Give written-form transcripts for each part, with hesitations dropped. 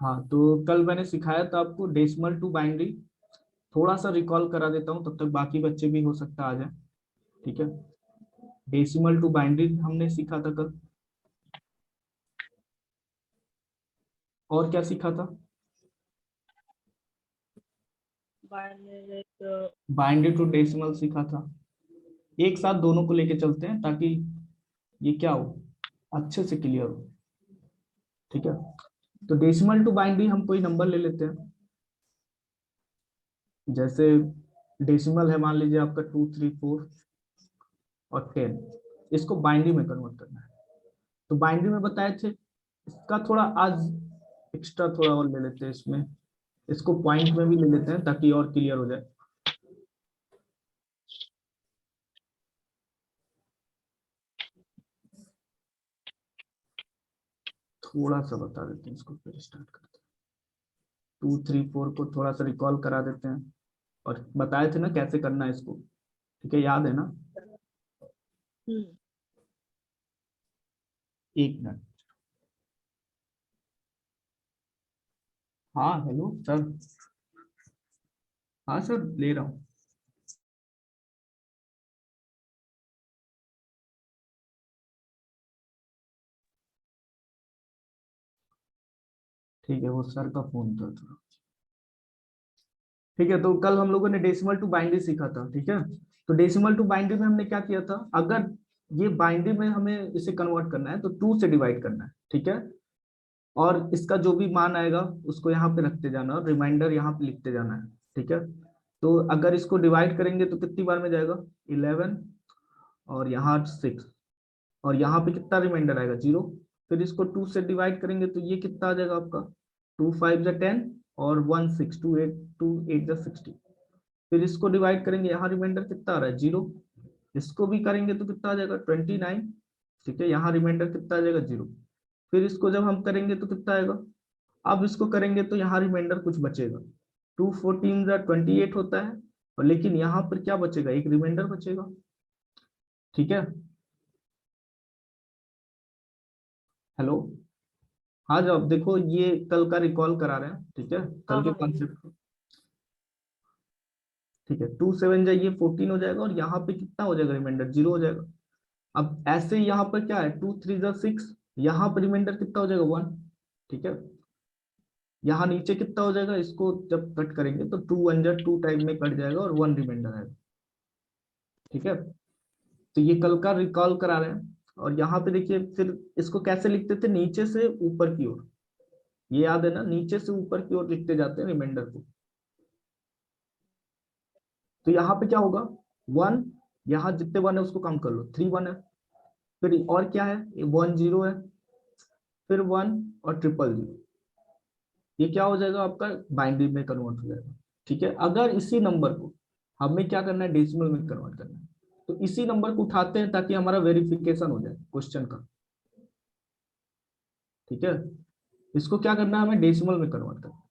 हाँ, तो कल मैंने सिखाया था आपको डेसिमल टू बाइनरी। थोड़ा सा रिकॉल करा देता हूँ, तब तक बाकी बच्चे भी हो सकता आ जाए। ठीक है, डेसिमल टू बाइनरी हमने सीखा था कल। और क्या सीखा था? बाइनरी टू डेसिमल सीखा था। एक साथ दोनों को लेके चलते हैं ताकि ये क्या हो, अच्छे से क्लियर हो। ठीक है, तो डेसिमल टू बाइनरी हम कोई नंबर ले लेते हैं। जैसे डेसिमल है, मान लीजिए आपका 2, 3, 4 और 10। इसको बाइनरी में कन्वर्ट करना है। तो बाइनरी में बताए थे, इसका थोड़ा आज एक्स्ट्रा थोड़ा और ले लेते हैं इसमें। इसको पॉइंट में भी ले लेते हैं ताकि और क्लियर हो जाए। थोड़ा सा बता देते हैं, इसको फिर स्टार्ट करते हैं। 2, 3, 4 को थोड़ा सा रिकॉल करा देते हैं, और बताए थे ना कैसे करना है इसको। ठीक है, याद है ना? एक मिनट। हाँ हेलो सर। हाँ सर, ले रहा हूँ। ठीक है, वो सर का फोन था थोड़ा। ठीक है, तो कल हम लोगों ने डेसिमल टू बाइनरी सीखा था। ठीक है, तो डेसिमल टू बाइनरी में हमने क्या किया था, अगर ये बाइनरी में हमें इसे कन्वर्ट करना है तो 2 से डिवाइड करना है। ठीक है, और इसका जो भी मान आएगा उसको यहाँ पे रखते जाना और रिमाइंडर यहाँ पे लिखते जाना है। ठीक है, तो अगर इसको डिवाइड करेंगे तो कितनी बार में जाएगा, 11, और यहाँ 6, और यहाँ पे कितना रिमाइंडर आएगा, 0। फिर इसको 2 से डिवाइड करेंगे तो ये कितना आ जाएगा आपका, 2, 5 = 10, और 1, 6, 2, 8 = 60। फिर इसको डिवाइड करेंगे, यहाँ रिमाइंडर कितना आ रहा है, 0। इसको भी करेंगे तो कितना आ जाएगा, 29। ठीक है, यहाँ रिमाइंडर कितना आ जाएगा, 0। फिर इसको जब हम करेंगे तो कितना आएगा, अब इसको करेंगे तो यहाँ रिमाइंडर कुछ बचेगा। 2, 14 = 28 होता है, और लेकिन यहाँ पर क्या बचेगा, एक रिमाइंडर बचेगा। ठीक है, हेलो। हाँ, जब देखो ये कल का रिकॉल करा रहे हैं। ठीक है, कल के कॉन्सेप्ट। ठीक है, 2, 7 जाइए 14 हो जाएगा, और यहाँ पे कितना हो जाएगा, रिमाइंडर 0 हो जाएगा। अब ऐसे ही यहाँ पर क्या है, 2, 3 = 6, यहाँ पर रिमाइंडर कितना हो जाएगा, 1। ठीक है, यहाँ नीचे कितना हो जाएगा, इसको जब कट करेंगे तो 2, 1 = 2 टाइप में कट जाएगा और 1 रिमाइंडर आएगा। ठीक है, तो ये कल का रिकॉल करा रहे हैं। और यहाँ पे देखिए, फिर इसको कैसे लिखते थे, नीचे से ऊपर की ओर। ये याद है ना, नीचे से ऊपर की ओर लिखते जाते हैं रिमाइंडर को। तो यहाँ पे क्या होगा, 1, यहाँ जितने 1 है उसको काउंट कर लो, 3 1 है। फिर और क्या है, 1 0 है, फिर 1 और 000। ये क्या हो जाएगा आपका, बाइनरी में कन्वर्ट हो जाएगा। ठीक है, अगर इसी नंबर को हमें क्या करना है, डेसिमल में कन्वर्ट करना है, तो इसी नंबर को उठाते हैं ताकि हमारा वेरिफिकेशन हो जाए क्वेश्चन का। ठीक है, इसको क्या करना है, हमें डेसिमल में कन्वर्ट करना है।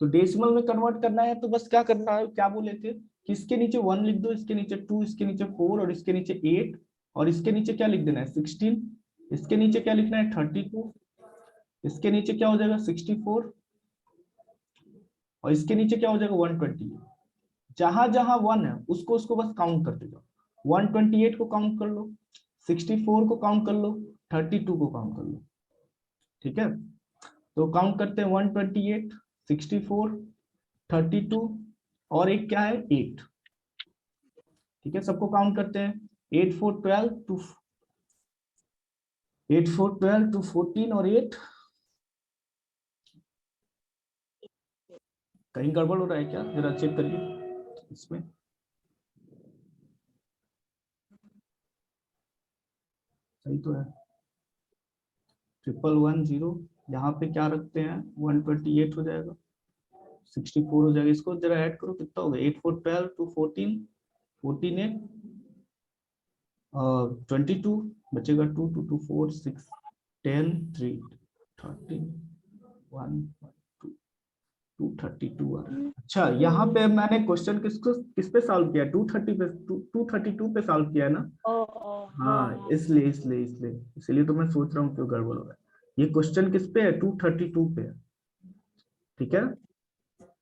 तो डेसिमल में कन्वर्ट करना है तो बस क्या करना है, क्या बोले थे कि इसके नीचे 1 लिख दो, इसके नीचे 2, इसके नीचे 4, और इसके नीचे 8, और इसके नीचे क्या लिख देना है, 16। इसके नीचे क्या लिखना है, 32। इसके नीचे क्या हो जाएगा, 64। और इसके नीचे क्या हो जाएगा, 120। जहां जहां 1 है उसको उसको बस काउंट करते जाओ। 128 को काउंट कर लो, 64 को काउंट कर लो, 32 को काउंट कर लो। ठीक है, तो काउंट करते हैं, 128, 64, 32, और एक क्या है, 8। ठीक है, सबको काउंट करते हैं, 8 4 12 14 और 8। कहीं गड़बड़ हो रहा है क्या, जरा चेक करिए इसमें। सही तो है, 1 1 0। यहाँ पे क्या रखते हैं, 128 हो जाएगा, 64 हो जाएगा। इसको जरा ऐड करो, कितना हो गया, 8 4 12 2 14, 14 8 22, बचेगा 2 2 2 4 6 10 3 13 1 232 आ रहा है। अच्छा, यहाँ पे मैंने क्वेश्चन किस पे सॉल्व किया, 232 पे सॉल्व किया है ना। हाँ, इसलिए इसलिए इसलिए इसलिए तो मैं सोच रहा हूँ क्यों गड़बड़ हो रहा है। ये क्वेश्चन किस पे है, 232 पे है। ठीक है,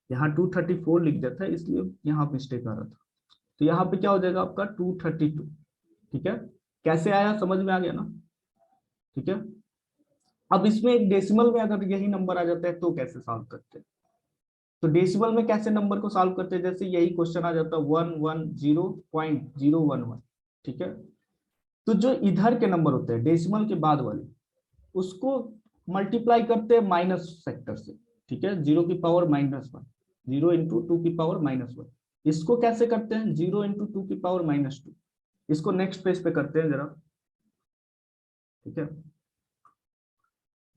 यहाँ 234 लिख देता है, इसलिए यहाँ मिस्टेक आ रहा था। तो यहाँ पे क्या हो जाएगा आपका 232। ठीक है, कैसे आया समझ में आ गया ना? ठीक है, अब इसमें एक डेसिमल में अगर यही नंबर आ जाता है तो कैसे सॉल्व करते हैं? तो डेसिमल में कैसे नंबर को सॉल्व करते हैं, जैसे यही क्वेश्चन आ जाता है 110.011। ठीक है, तो जो इधर के नंबर होते हैं डेसिमल के बाद वाले, उसको मल्टीप्लाई करते हैं माइनस फैक्टर से। ठीक है, 0⁻⁻1, 0 × 2⁻⁻1। इसको कैसे करते हैं, 0 × 2⁻²। इसको नेक्स्ट पेज पे करते हैं जरा। ठीक है,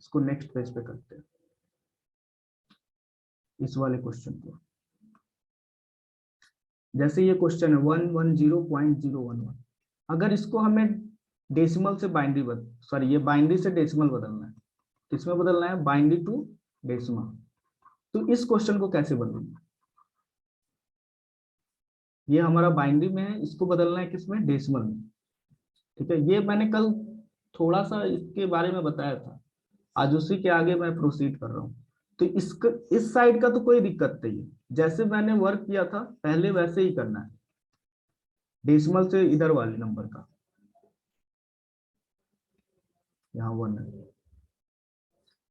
इसको नेक्स्ट पेज पे करते हैं, इस वाले क्वेश्चन को। जैसे ये क्वेश्चन है 110.011, अगर इसको हमें डेसिमल से बाइनरी सॉरी ये बाइनरी से डेसिमल बदलना है, किसमें बदलना है, बाइनरी टू डेसिमल। तो इस क्वेश्चन को कैसे बदलेंगे, ये हमारा बाइनरी में है, इसको बदलना है किसमें, डेसिमल में। ठीक है, ये मैंने कल थोड़ा सा इसके बारे में बताया था, आज उसी के आगे मैं प्रोसीड कर रहा हूँ। तो इसका इस साइड का तो कोई दिक्कत नहीं है, जैसे मैंने वर्क किया था पहले वैसे ही करना है, डेसिमल से इधर वाले नंबर का, यहाँ 1 है।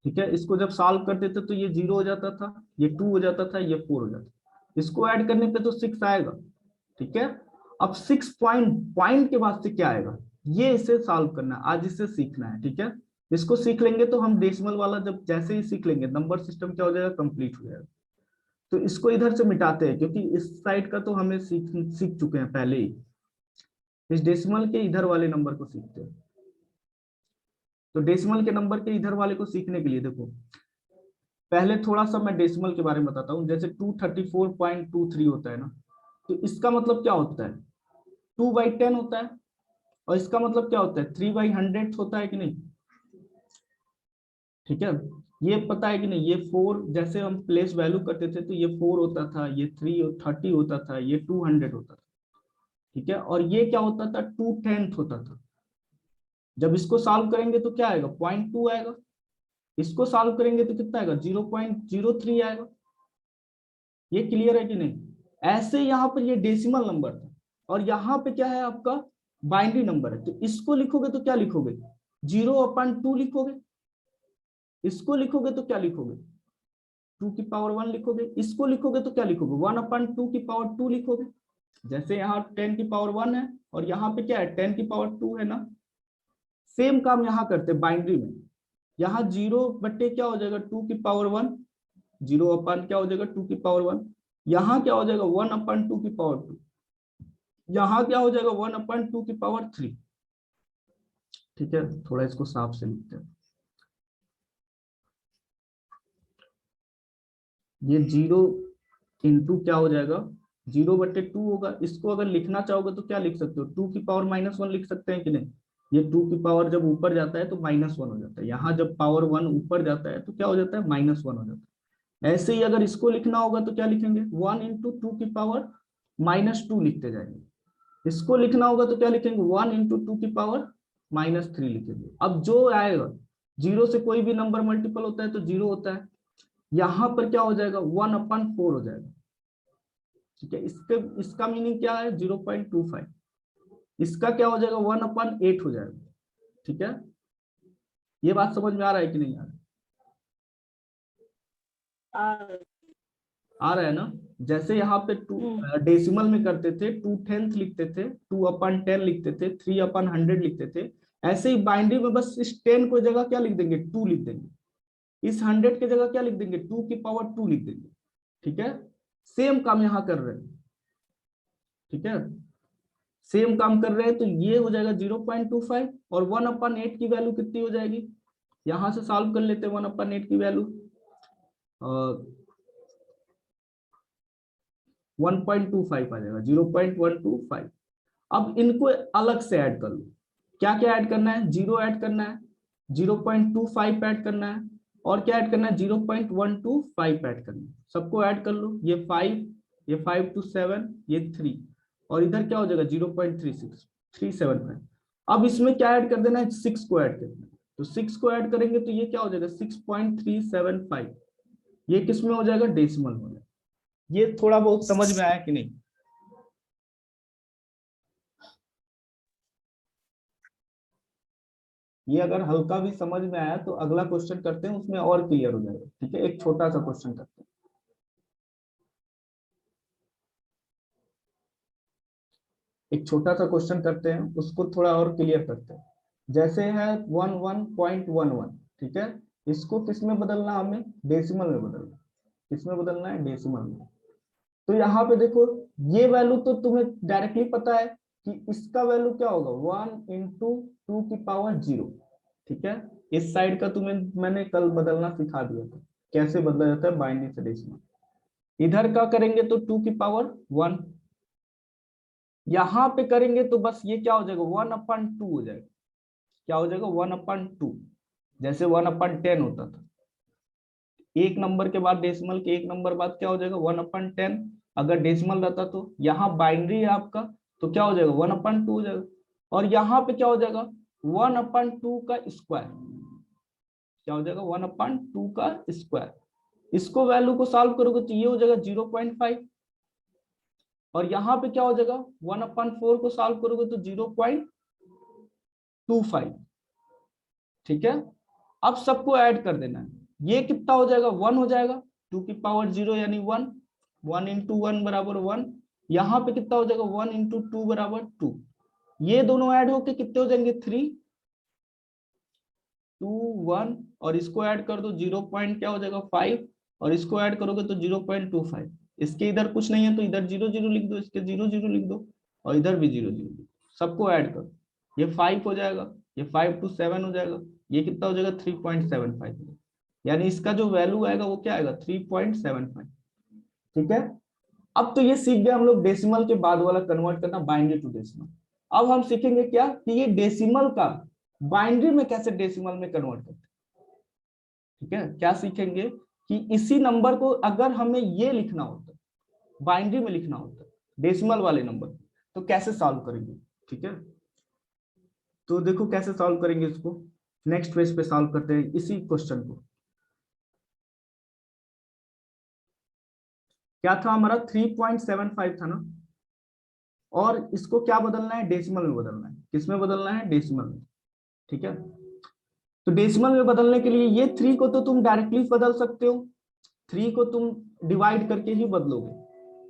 ठीक है, इसको जब सॉल्व करते थे तो ये 0 हो जाता था, ये 2 हो जाता था, ये 4 हो जाता था, इसको ऐड करने पे तो 6 आएगा। ठीक है, अब 6 पॉइंट के बाद से क्या आएगा, ये इसे सॉल्व करना है, आज इसे सीखना है। ठीक है, इसको सीख लेंगे तो हम डेसिमल वाला जब जैसे ही सीख लेंगे, नंबर सिस्टम क्या हो जाएगा, कंप्लीट हो जाएगा। तो इसको इधर से मिटाते हैं, क्योंकि इस साइड का तो हमें सीख चुके हैं पहले ही, इस डेसिमल के इधर वाले नंबर को सीखते हैं। तो डेसिमल के नंबर के इधर वाले को सीखने के लिए देखो, पहले थोड़ा सा मैं डेसिमल के बारे में बताता हूँ। जैसे 234.23 होता है ना, तो इसका मतलब क्या होता है, 2/10 होता है, और इसका मतलब क्या होता है, 3/100 होता है कि नहीं। ठीक है, ये पता है कि नहीं, ये 4 जैसे हम प्लेस वैल्यू करते थे तो ये 4 होता था, ये 330 होता था, ये 200 होता था। ठीक है, और ये क्या होता था, 2/10 होता था। जब इसको सॉल्व करेंगे तो क्या आएगा, 0.2 आएगा, इसको सॉल्व करेंगे तो कितना आएगा, 0.03 आएगा। ये क्लियर है कि नहीं? ऐसे यहाँ पर ये डेसिमल नंबर था, और यहाँ पे क्या है आपका बाइनरी नंबर है, तो इसको लिखोगे तो क्या लिखोगे, 0/2 लिखोगे। इसको लिखोगे तो क्या लिखोगे, 2⁻1 लिखोगे। इसको लिखोगे तो क्या लिखोगे, 1/2 लिखोगे। जैसे यहाँ 10⁻1 है, और यहाँ पे क्या है, 10⁻2 है ना। सेम काम यहाँ करते बाइनरी में, यहाँ 0 क्या हो जाएगा, 2⁻1, 0 क्या हो जाएगा, 2⁻1। यहाँ क्या हो जाएगा, 1/2। यहाँ क्या हो जाएगा, 1/2। ठीक है, थोड़ा इसको साफ से लिखते हैं। ये 0 × क्या हो जाएगा, 0/2 होगा। इसको अगर लिखना चाहोगे तो क्या लिख सकते हो, 2⁻−1 लिख सकते हैं कि नहीं। ये 2 की पावर जब ऊपर जाता है तो -1 हो जाता है, यहाँ जब पावर 1 ऊपर जाता है तो क्या हो जाता है, -1 हो जाता है। ऐसे ही अगर इसको लिखना होगा तो क्या लिखेंगे, 1 × 2⁻−2 लिखते जाएंगे। इसको लिखना होगा तो क्या लिखेंगे, 1 × 2⁻−3 लिखेंगे। अब जो आएगा, 0 से कोई भी नंबर मल्टीपल होता है तो 0 होता है, यहाँ पर क्या हो जाएगा, 1/4 हो जाएगा। ठीक है, इसका मीनिंग क्या है, 0.25। इसका क्या हो जाएगा, 1/8 हो जाएगा। ठीक है, ये बात समझ में आ रहा है कि नहीं आ रहा है ना। जैसे यहाँ पे डेसिमल में करते थे 2/10 लिखते थे, 2/10 लिखते थे, 3/100 लिखते थे। ऐसे ही बाइनरी में बस इस 10 को जगह क्या लिख देंगे, 2 लिख देंगे। इस 100 की जगह क्या लिख देंगे, 2⁻2 लिख देंगे। ठीक है, सेम काम यहाँ कर रहे हैं। ठीक है, सेम काम कर रहे हैं, तो ये हो जाएगा 0.25, और 1/8 की वैल्यू कितनी हो जाएगी, यहां से सॉल्व कर लेते हैं। 1/8 की वैल्यू 1.25 आ जाएगा, 0.125। अब इनको अलग से ऐड कर लो, क्या क्या ऐड करना है, 0 ऐड करना है, 0.25 ऐड करना है, और क्या ऐड करना है, 0.125 ऐड करना है। सबको ऐड कर लो, ये 5, ये 5 to 7, ये 3, और इधर क्या हो जाएगा 0.375। अब इसमें क्या ऐड कर देना है, 6 को ऐड करना है। तो 6 को ऐड करेंगे तो ये क्या हो जाएगा 6.375। ये किस में हो जाएगा, डेसिमल में हो जाएगा। ये थोड़ा बहुत समझ में आया कि नहीं? ये अगर हल्का भी समझ में आया तो अगला क्वेश्चन करते हैं, उसमें और क्लियर हो जाएगा। ठीक है, एक छोटा सा क्वेश्चन करते हैं। एक छोटा सा क्वेश्चन करते हैं, उसको थोड़ा और क्लियर करते हैं। जैसे है 11.11, ठीक है, इसको किस में बदलना, हमें डेसिमल में बदलना। किस में बदलना है, डेसिमल में। तो यहाँ पे देखो, ये वैल्यू तो तुम्हें डायरेक्टली पता है कि इसका वैल्यू क्या होगा, 1 × 2⁻⁰। ठीक है, इस साइड का तुम्हें मैंने कल बदलना सिखा दिया था, कैसे बदला जाता है बाइनरी से डेसिमल। इधर का करेंगे तो 2⁻1। यहाँ पे करेंगे तो बस ये क्या हो जाएगा, 1/2 हो जाएगा। क्या हो जाएगा, 1/2। जैसे 1/10 होता था, एक नंबर के बाद डेसिमल के एक नंबर बाद क्या हो जाएगा, 1/10। अगर डेसिमल रहता तो यहाँ बाइनरी है आपका, तो क्या हो जाएगा, 1/2 हो जाएगा। और यहाँ पे क्या हो जाएगा, 1/2 का स्क्वायर। क्या हो जाएगा, 1/2 का स्क्वायर। इसको वैल्यू को सॉल्व करोगे तो ये हो जाएगा 0.5। और यहाँ पे क्या हो जाएगा, 1/4 को सॉल्व करोगे तो 0.25। ठीक है, अब सबको ऐड कर देना है। ये कितना हो जाएगा, 1 हो जाएगा। 2⁻0 यानी 1। 1 × 1 बराबर 1। यहाँ पे कितना हो जाएगा, 1 × 2 बराबर 2। ये दोनों ऐड होके कितने हो जाएंगे, 3, 2, 1। और इसको ऐड कर दो, 0 पॉइंट क्या हो जाएगा, 5। और इसको ऐड करोगे तो 0.25। इसके इधर कुछ नहीं है तो इधर 0 0 लिख दो, इसके 0 0 लिख दो, और इधर भी 0 0 लिख दो। सबको ऐड करो, ये 5 हो जाएगा, ये 5 to 7 हो जाएगा, ये कितना हो जाएगा, 3.75। यानी इसका जो वैल्यू आएगा वो क्या आएगा, 3.75। ठीक है, अब तो ये सीख गए हम लोग डेसिमल के बाद वाला कन्वर्ट करना बाइनरी टू डेसिमल। अब हम सीखेंगे क्या, कि ये डेसिमल का बाइनरी में कैसे डेसिमल में कन्वर्ट करते हैं। ठीक है, क्या सीखेंगे कि इसी नंबर को अगर हमें ये लिखना होता, बाइनरी में लिखना होता डेसिमल वाले नंबर, तो कैसे सॉल्व करेंगे। ठीक है, तो देखो कैसे सॉल्व करेंगे इसको। नेक्स्ट पेज पे सॉल्व करते हैं इसी क्वेश्चन को। क्या था हमारा, 3.75 था ना, और इसको क्या बदलना है, डेसिमल में बदलना है। किसमें बदलना है, डेसिमल में। ठीक है, तो डेसिमल में बदलने के लिए ये 3 को तो तुम डायरेक्टली बदल सकते हो, 3 को तुम डिवाइड करके ही बदलोगे।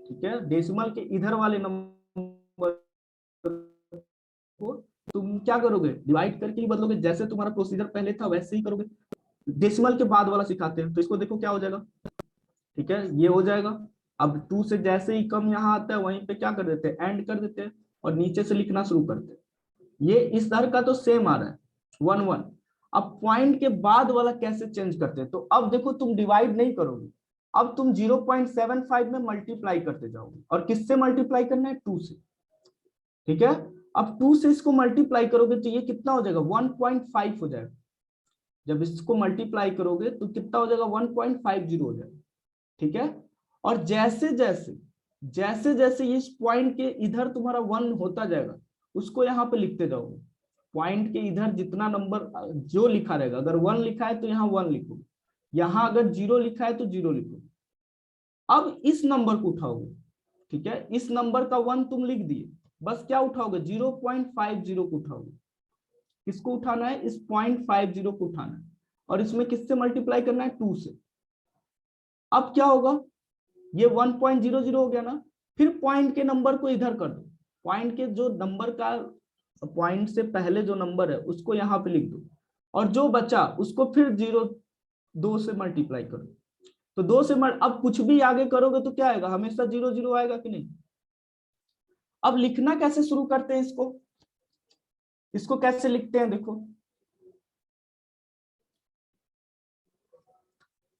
ठीक है, डेसिमल के इधर वाले नंबर को तुम क्या करोगे, डिवाइड करके ही बदलोगे। जैसे तुम्हारा प्रोसीजर पहले था वैसे ही करोगे। डेसिमल के बाद वाला सिखाते हैं, तो इसको देखो क्या हो जाएगा। ठीक है, ये हो जाएगा। अब 2 से जैसे ही कम यहाँ आता है वहीं पे क्या कर देते हैं, एंड कर देते हैं, और नीचे से लिखना शुरू करते हैं। ये इस दर का तो सेम आ रहा है, 1 1। अब पॉइंट के बाद वाला कैसे चेंज करते हैं, तो अब देखो तुम डिवाइड नहीं करोगे, अब तुम 0.75 में मल्टीप्लाई करते जाओगे। और किससे मल्टीप्लाई करना है, 2 से। ठीक है, अब 2 से इसको मल्टीप्लाई करोगे तो ये कितना हो जाएगा, 1.5 हो जाएगा। जब इसको मल्टीप्लाई करोगे तो कितना हो जाएगा, 1.50 हो जाएगा। ठीक है, और जैसे जैसे जैसे जैसे इस पॉइंट के इधर तुम्हारा 1 होता जाएगा, उसको यहाँ पे लिखते जाओगे। पॉइंट के इधर जितना नंबर जो लिखा रहेगा, अगर 1 लिखा है तो यहाँ 1 लिखो, यहाँ अगर 0 लिखा है तो 0 लिखो। अब इस नंबर को उठाओगे। ठीक है, इस नंबर का 1 तुम लिख दिए, बस क्या उठाओगे, 0.50 को उठाओगे। किसको उठाना है, इस 0.50 को उठाना है, और इसमें किससे मल्टीप्लाई करना है, 2 से। अब क्या होगा, ये 1.00 हो गया ना, फिर पॉइंट के नंबर को इधर कर दो। पॉइंट के जो नंबर का, पॉइंट से पहले जो नंबर है उसको यहाँ पे लिख दो, और जो बचा उसको फिर 2 से मल्टीप्लाई करो। तो 2 से अब कुछ भी आगे करोगे तो क्या आएगा, हमेशा 0 0 आएगा कि नहीं। अब लिखना कैसे शुरू करते हैं इसको, इसको कैसे लिखते हैं देखो,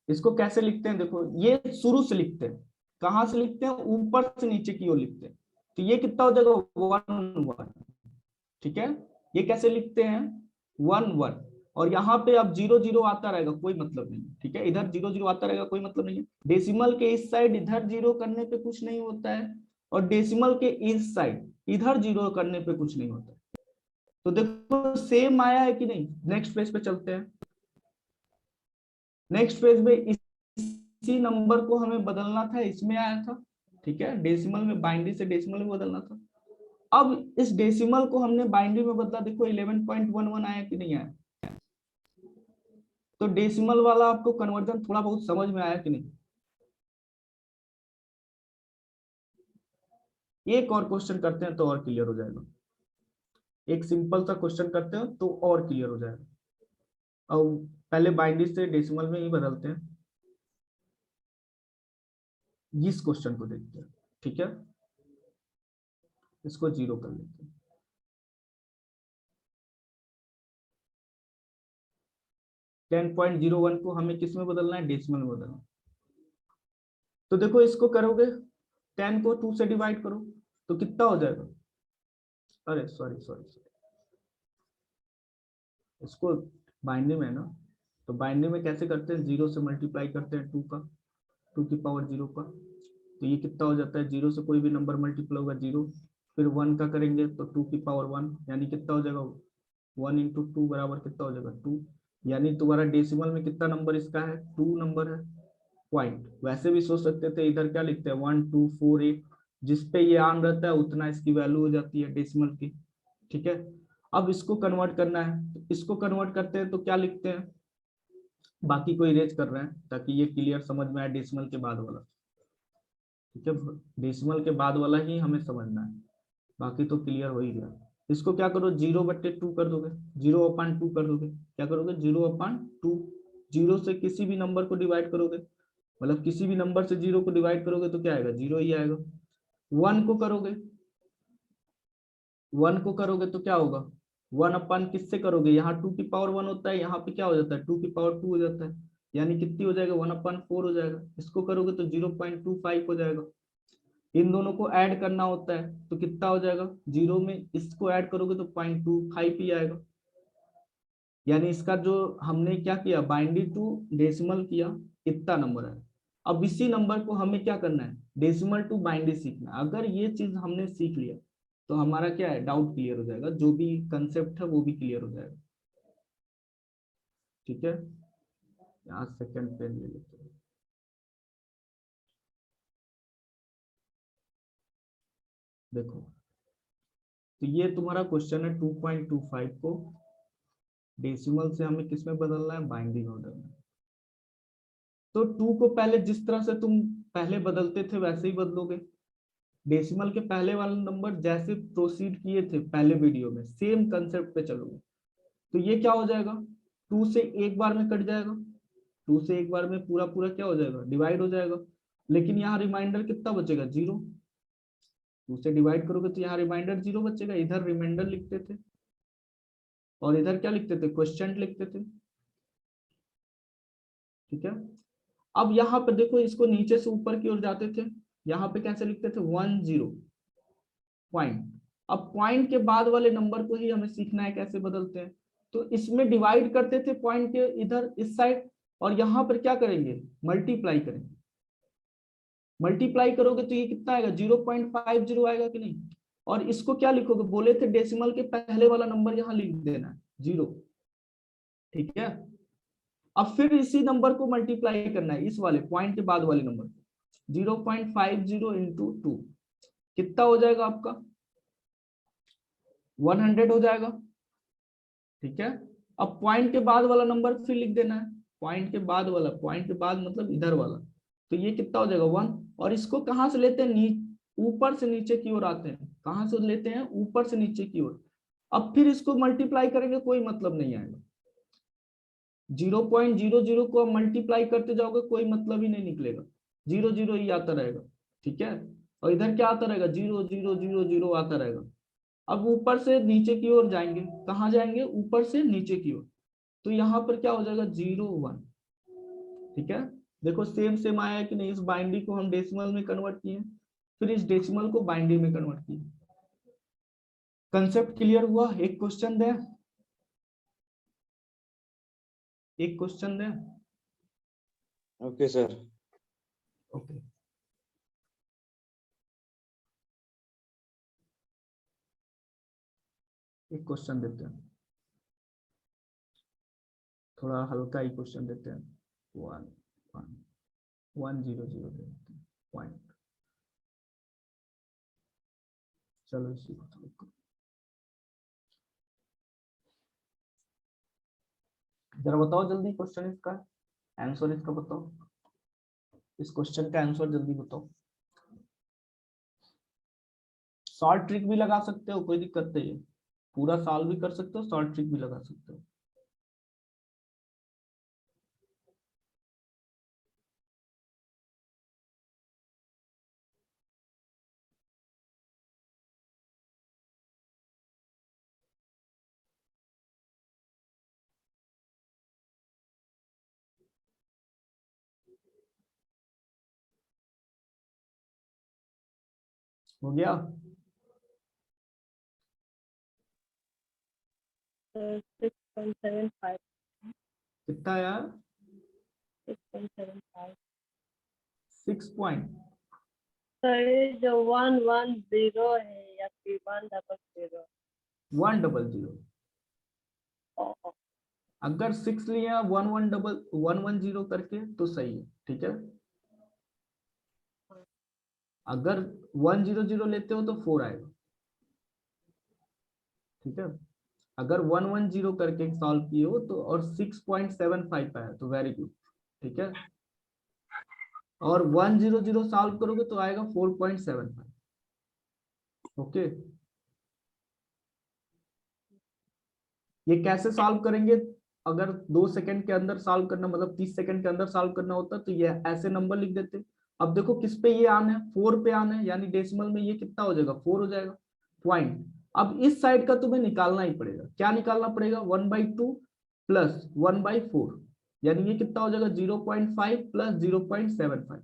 इसको कैसे लिखते हैं देखो, ये शुरू से लिखते हैं। कहां से लिखते हैं, ऊपर से नीचे की ओर लिखते हैं। तो ये कितना हो जाएगा, 1 1। ठीक है, ये कैसे लिखते हैं, 1 1। और यहाँ पे अब 0 0 आता रहेगा, कोई मतलब नहीं। ठीक है, इधर 0 0 आता रहेगा, कोई मतलब नहीं है। डेसिमल के इस साइड इधर 0 करने पे कुछ नहीं होता है, और डेसिमल के इस साइड इधर 0 करने पे कुछ नहीं होता है। तो देखो सेम आया है कि नहीं। नेक्स्ट पेज पे चलते हैं। नेक्स्ट पेज में इस इसी नंबर को हमें बदलना था, इसमें आया था, ठीक है, डेसिमल में, बाइनरी से डेसिमल में बदलना था। अब इस डेसिमल को हमने बाइनरी में बदला, देखो 11.11 आया कि नहीं आया। तो डेसिमल वाला आपको कन्वर्जन थोड़ा बहुत समझ में आया कि नहीं। एक और क्वेश्चन करते हैं तो और क्लियर हो जाएगा, एक सिंपल सा क्वेश्चन करते हैं तो और क्लियर हो जाएगा। अब पहले बाइनरी से डेसिमल में ही बदलते हैं, इस क्वेश्चन को देखते हैं, ठीक है, इसको 0 कर लेते हैं। टेन पॉइंट 01 को हमें किस में बदलना है, डेसिमल में बदलना है। तो देखो इसको करोगे, 10 को 2 से डिवाइड करो तो कितना हो जाएगा, अरे सॉरी सॉरी सॉरी, इसको बाइनरी में ना, तो बाइनरी में कैसे करते हैं, 0 से मल्टीप्लाई करते हैं 2 का, 2 की पावर 0 का, तो ये कितना हो जाता है, 0 से कोई भी नंबर मल्टीप्लाई होगा 0, फिर 1 का करेंगे तो 2 की पावर 1, यानी कितना हो जाएगा, 1 इंटू 2 बराबर कितना हो जाएगा 2, यानी तुम्हारा डेसिमल में कितना नंबर इसका है, 2 नंबर है। पॉइंट वैसे भी सोच सकते थे, इधर क्या लिखते हैं 1248, जिसपे ये आम रहता है उतना इसकी वैल्यू हो जाती है डेसिमल की, ठीक है। अब इसको कन्वर्ट करना है, तो इसको कन्वर्ट करते हैं तो क्या लिखते हैं, बाकी को इरेज कर रहे हैं ताकि ये क्लियर समझ में आए, डेसिमल के बाद वाला, ठीक है, डेसिमल के बाद वाला ही हमें समझना है, बाकी तो क्लियर हो ही गया। इसको क्या करो, 0/2 कर दोगे, 0/2 कर दोगे, क्या करोगे 0/2, 0 से किसी भी नंबर को डिवाइड करोगे, मतलब किसी भी नंबर से 0 को डिवाइड करोगे तो क्या आएगा, 0 ही आएगा। 1 को करोगे, 1 को करोगे तो क्या होगा, 1/, किससे करोगे, यहाँ 2 की पावर 1 होता है, यहाँ पे क्या हो जाता है 2 की पावर 2 हो जाता है, यानी कितनी हो जाएगा 1/4 हो जाएगा। इसको करोगे तो 0.25 हो जाएगा। इन दोनों को ऐड करना होता है तो कितना हो जाएगा, 0 में इसको ऐड करोगे तो 0.25 ही आएगा, यानी इसका जो हमने क्या किया, बाइनरी टू डेसिमल किया, इतना नंबर है। अब इसी नंबर को हमें क्या करना है, डेसिमल टू बाइनरी सीखना है। अगर ये चीज हमने सीख लिया तो हमारा क्या है, डाउट क्लियर हो जाएगा, जो भी कंसेप्ट है वो भी क्लियर हो जाएगा, ठीक है। यहाँ सेकंड पेन ले लेते हैं, देखो, तो ये तुम्हारा क्वेश्चन है 2.25 को डेसिमल से हमें किस में बदलना है, बाइनरी में बदलना है। तो 2 को पहले जिस तरह से तुम पहले बदलते थे वैसे ही बदलोगे, डेसिमल के पहले वाला नंबर जैसे प्रोसीड किए थे पहले वीडियो में, सेम कंसेप्ट पे चलोगे तो ये क्या हो जाएगा, 2 से एक बार में कट जाएगा, 2 से एक बार में पूरा पूरा क्या हो जाएगा, डिवाइड हो जाएगा, लेकिन यहाँ रिमाइंडर कितना बचेगा, 0। 2 से डिवाइड करोगे तो यहाँ रिमाइंडर 0 बचेगा, इधर रिमाइंडर लिखते थे और इधर क्या लिखते थे, क्वेश्चन लिखते थे, ठीक है। अब यहाँ पे देखो, इसको नीचे से ऊपर की ओर जाते थे, यहाँ पे कैसे लिखते थे, 10 पॉइंट। अब पॉइंट के बाद वाले नंबर को ही हमें सीखना है कैसे बदलते हैं, तो इसमें डिवाइड करते थे पॉइंट के इधर इस साइड, और यहाँ पर क्या करेंगे, मल्टीप्लाई करेंगे। मल्टीप्लाई करोगे तो ये कितना आएगा, 0.50 आएगा कि नहीं। और इसको क्या लिखोगे, बोले थे डेसिमल के पहले वाला नंबर यहाँ लिख देना है 0, ठीक है। अब फिर इसी नंबर को मल्टीप्लाई करना है, इस वाले पॉइंट के बाद वाले नंबर, 0.50 इंटू 2 कितना हो जाएगा आपका, 100 हो जाएगा, ठीक है। अब पॉइंट के बाद वाला नंबर फिर लिख देना है, पॉइंट के बाद वाला, पॉइंट के बाद मतलब इधर वाला, तो ये कितना हो जाएगा 1। और इसको कहाँ से लेते हैं, ऊपर से नीचे की ओर आते हैं, कहाँ से लेते हैं, ऊपर से नीचे की ओर। अब फिर इसको मल्टीप्लाई करेंगे कोई मतलब नहीं आएगा, 0.00 को मल्टीप्लाई करते जाओगे कोई मतलब ही नहीं निकलेगा, 0 0 ही आता रहेगा, ठीक है। और इधर क्या आता रहेगा, 0 0 0 0 आता रहेगा। अब ऊपर से नीचे की ओर जाएंगे, कहाँ जाएंगे, ऊपर से नीचे की ओर, तो यहाँ पर क्या हो जाएगा 0 1, ठीक है। देखो सेम सेम आया है कि नहीं, इस बाइनरी को हम डेसिमल में कन्वर्ट किए, फिर इस डेसिमल को बाइनरी में कन्वर्ट किए। कंसेप्ट क्लियर हुआ, एक क्वेश्चन दे, एक क्वेश्चन दे, ओके सर। ओके। एक क्वेश्चन देते हैं, थोड़ा हल्का ही क्वेश्चन देते हैं, 1 1 100 पॉइंट। चलो इसी को solve करो। जरा बताओ जल्दी क्वेश्चन इसका आंसर, इसका बताओ, इस क्वेश्चन का आंसर जल्दी बताओ। शॉर्ट ट्रिक भी लगा सकते हो, कोई दिक्कत नहीं है, पूरा साल भी कर सकते हो, शॉर्ट ट्रिक भी लगा सकते हो। हो गया? 6.75 कितना यार? 6.75 6 पॉइंट। सर जो 110 है या फिर 100? 100। अगर 6 लिया 110 करके तो सही है, ठीक है। अगर 100 लेते हो तो 4 आएगा, ठीक है। अगर 110 करके सॉल्व किए हो तो और 6.75 आया तो वेरी गुड, ठीक है। और 100 सॉल्व करोगे तो आएगा 4.75। ओके, ये कैसे सॉल्व करेंगे? अगर 2 सेकंड के अंदर सॉल्व करना, मतलब 30 सेकंड के अंदर सॉल्व करना होता तो ये ऐसे नंबर लिख देते। अब देखो किस पे ये आना है, 4 पे आना है, यानी डेसिमल में ये कितना हो जाएगा, 4 हो जाएगा पॉइंट। अब इस साइड का तुम्हें निकालना ही पड़ेगा। क्या निकालना पड़ेगा? 1/2 प्लस 1/4, यानी ये कितना हो जाएगा 0.5 प्लस 0.75,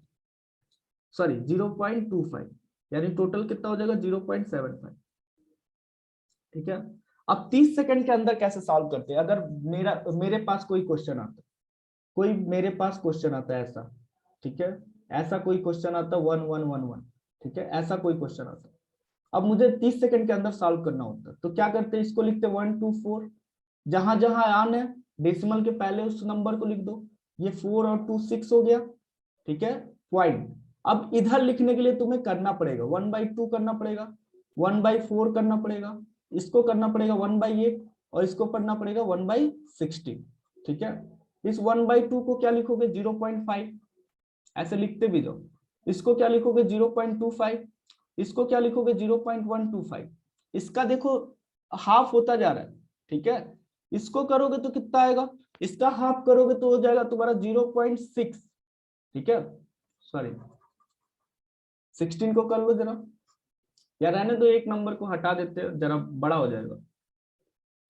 सॉरी 0.25, यानी टोटल कितना हो जाएगा 0.75, ठीक है। अब 30 सेकंड के अंदर कैसे सॉल्व करते हैं? अगर मेरे पास कोई क्वेश्चन आता है, कोई मेरे पास क्वेश्चन आता है ऐसा, ठीक है, ऐसा कोई क्वेश्चन आता है 1111, ठीक है, ऐसा कोई क्वेश्चन आता है। अब मुझे 30 सेकंड के अंदर सॉल्व करना होता है, तो क्या करते हैं, इसको लिखते हैं 1 2 4, जहां जहां आन है डेसिमल के पहले उस नंबर को लिख दो। ये 4 और 2 6 हो गया, ठीक है, पॉइंट। अब इधर लिखने के लिए तुम्हें करना पड़ेगा 1/2 करना पड़ेगा, 1/4 करना पड़ेगा, इसको करना पड़ेगा 1/8 और इसको पढ़ना पड़ेगा 1/16, ठीक है। इस 1/2 को क्या लिखोगे 0.5, ऐसे लिखते भी जाओ। इसको क्या लिखोगे 0.25, इसको क्या लिखोगे 0.125। इसका देखो हाफ होता जा रहा है, ठीक है। इसको करोगे तो कितना आएगा, इसका हाफ करोगे तो हो जाएगा तुम्हारा 0.6, ठीक है। सॉरी 16 को कर लो जरा, या रहने दो, एक नंबर को हटा देते हैं, जरा बड़ा हो जाएगा।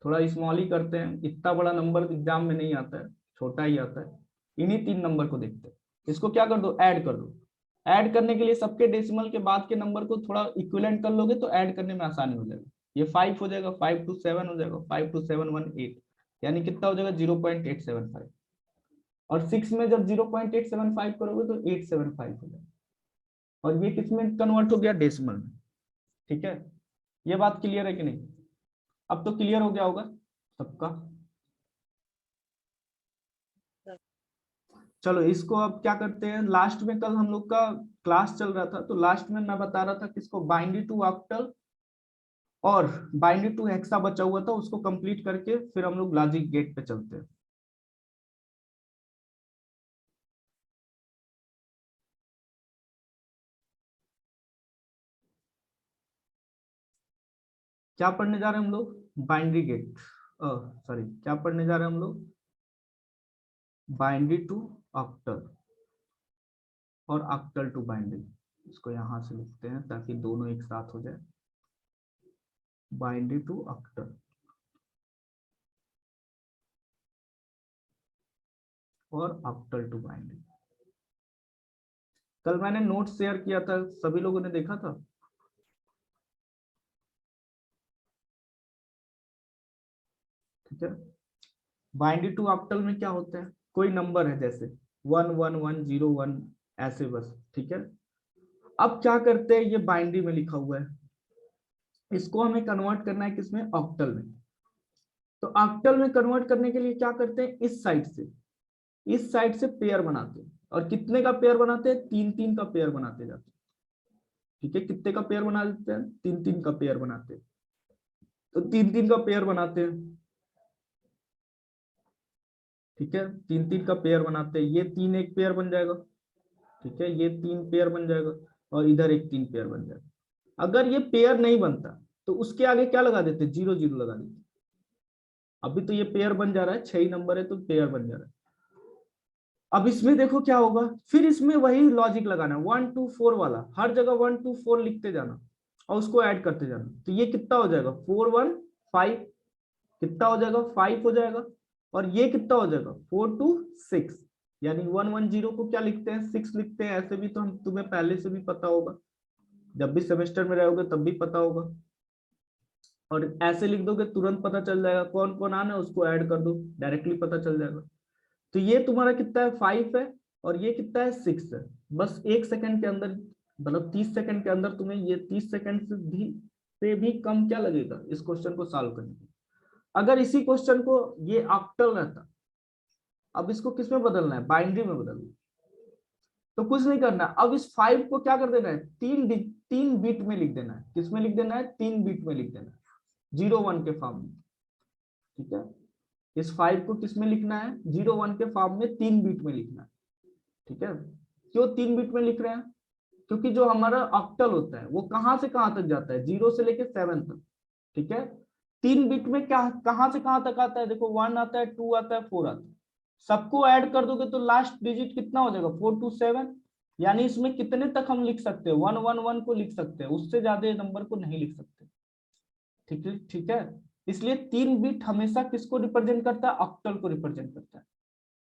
थोड़ा स्मॉल ही करते हैं, इतना बड़ा नंबर एग्जाम में नहीं आता है, छोटा ही आता है। इन्हीं 3 नंबर को देखते हैं। इसको क्या कर दो, ऐड कर दो। ऐड करने के लिए सबके डेसिमल के बाद के नंबर को थोड़ा इक्विवेलेंट कर लोगे तो ऐड करने में आसानी हो जाएगा। ये 5 हो जाएगा, 5 to 7 हो जाएगा, 5 to 7 1 8, यानी कितना हो जाएगा 0.875। और 6 में जब 0.875 करोगे तो 875 हो जाएगा। और ये किस में कन्वर्ट हो गया, डेसिमल में, ठीक है। ये बात क्लियर है कि नहीं? अब तो क्लियर हो गया होगा सबका। चलो इसको अब क्या करते हैं, लास्ट में कल हम लोग का क्लास चल रहा था तो लास्ट में मैं बता रहा था किसको, बाइनरी टू ऑक्टल और बाइनरी टू हेक्सा बचा हुआ था, उसको कंप्लीट करके फिर हम लोग लॉजिक गेट पे चलते हैं। क्या पढ़ने जा रहे हैं हम लोग, बाइनरी गेट, सॉरी क्या पढ़ने जा रहे हैं हम लोग, बाइनरी टू ऑक्टल और ऑक्टल टू बाइनरी। इसको यहां से लिखते हैं ताकि दोनों एक साथ हो जाए, बाइनरी टू ऑक्टल और ऑक्टल टू बाइनरी। कल मैंने नोट शेयर किया था, सभी लोगों ने देखा था? ठीक है, बाइनरी टू ऑक्टल में क्या होता है, कोई नंबर है जैसे 1 1 1 0 1 ऐसे बस, ठीक है। अब क्या करते हैं, ये बाइनरी में लिखा हुआ है, इसको हमें कन्वर्ट करना है किसमें, ऑक्टल में। तो ऑक्टल में कन्वर्ट करने के लिए क्या करते हैं, इस साइड से पेयर बनाते हैं। और कितने का पेयर बनाते हैं, 3-3 का पेयर बनाते जाते हैं। ठीक है, कितने का पेयर बना देते हैं, 3-3 का पेयर बनाते हैं। तो 3-3 का पेयर बनाते हैं। ठीक है, 3-3 का पेयर बनाते हैं, ये 3 एक पेयर बन जाएगा। ठीक है, ये 3 पेयर बन जाएगा और इधर एक 3 पेयर बन जाएगा। अगर ये पेयर नहीं बनता तो उसके आगे क्या लगा देते, 0-0 लगा देते। अभी तो ये पेयर बन जा रहा है, 6 ही नंबर है तो पेयर बन जा रहा है। अब इसमें देखो क्या होगा, फिर इसमें वही लॉजिक लगाना, 1 2 4 वाला, हर जगह 1 2 4 लिखते जाना और उसको ऐड करते जाना। तो ये कितना हो जाएगा, 4 1 5, कितना हो जाएगा, 5 हो जाएगा। और ये कितना हो जाएगा, 4 2 6, यानी 1 1 0 को क्या लिखते हैं, 6 लिखते हैं। ऐसे भी तो हम तुम्हें पहले से भी पता होगा, जब भी सेमेस्टर में रहोगे तब भी पता होगा। और ऐसे लिख दोगे तुरंत पता चल जाएगा, कौन कौन आना है उसको ऐड कर दो, डायरेक्टली पता चल जाएगा। तो ये तुम्हारा कितना है, 5 है और ये कितना है, 6 है। बस 1 सेकंड के अंदर, मतलब 30 सेकंड के अंदर तुम्हें ये 30 सेकंड से भी कम क्या लगेगा इस क्वेश्चन को सॉल्व करने में। अगर इसी क्वेश्चन को ये ऑक्टल रहता, अब इसको किस में बदलना है, बाइनरी में बदलना है। तो कुछ नहीं करना, अब इस 5 को क्या कर देना है, 3 बीट में लिख देना है। किस में लिख देना है, 3 बीट में लिख देना है, 0-1 के फॉर्म में। ठीक है, इस 5 को किस में लिखना है, 0-1 के फॉर्म में 3 बीट में लिखना है। ठीक है, क्यों 3 बीट में लिख रहे हैं, क्योंकि जो हमारा ऑक्टल होता है वो कहां से कहां तक जाता है, 0 से लेके 7 तक। ठीक है, 3 बिट में क्या कहां से कहां तक आता है, देखो 1 आता है, 2 आता है, 4 आता है। सबको ऐड कर दोगे तो लास्ट डिजिट कितना हो जाएगा, 4 2 7। यानी इसमें कितने तक हम लिख सकते हैं, 1 1 1 को लिख सकते हैं, उससे ज्यादा नंबर को नहीं लिख सकते। ठीक है, ठीक है। इसलिए 3 बिट हमेशा किसको रिप्रेजेंट करता है, ऑक्टल को रिप्रेजेंट करता है।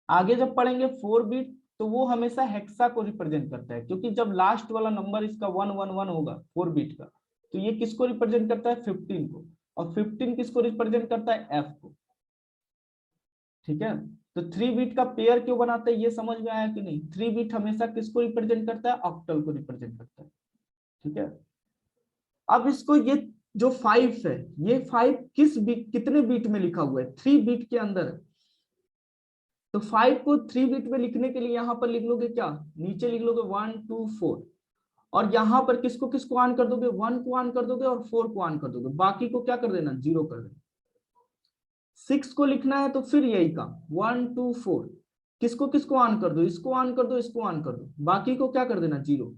आगे जब पढ़ेंगे 4 बिट, तो वो हमेशा हेक्सा को रिप्रेजेंट करता है, क्योंकि जब लास्ट वाला नंबर इसका 1 1 1 होगा 4 बिट का, तो ये किसको रिप्रेजेंट करता है, 15 को। और 15 किसको रिप्रेजेंट करता है, एफ को। ठीक है, तो 3 बिट का पेयर क्यों बनाते हैं, ये समझ में आया कि नहीं। 3 बिट हमेशा किसको रिप्रेजेंट करता है, ऑक्टल को रिप्रेजेंट करता है। ठीक है, अब इसको ये जो 5 है, ये 5 किस बीट, कितने बीट में लिखा हुआ है, 3 बीट के अंदर है। तो 5 को 3 बिट में लिखने के लिए यहां पर लिख लोगे क्या, नीचे लिख लोगे 1 2 4। और यहां पर किसको किसको ऑन कर दोगे, 1 को ऑन कर दोगे और 4 को ऑन कर दोगे, बाकी को क्या कर देना, 0 कर देना। 6 को लिखना है तो फिर यही काम, 1 2 4, किसको किसको ऑन कर दो, इसको ऑन कर दो, इसको ऑन कर दो, बाकी को क्या कर देना, 0।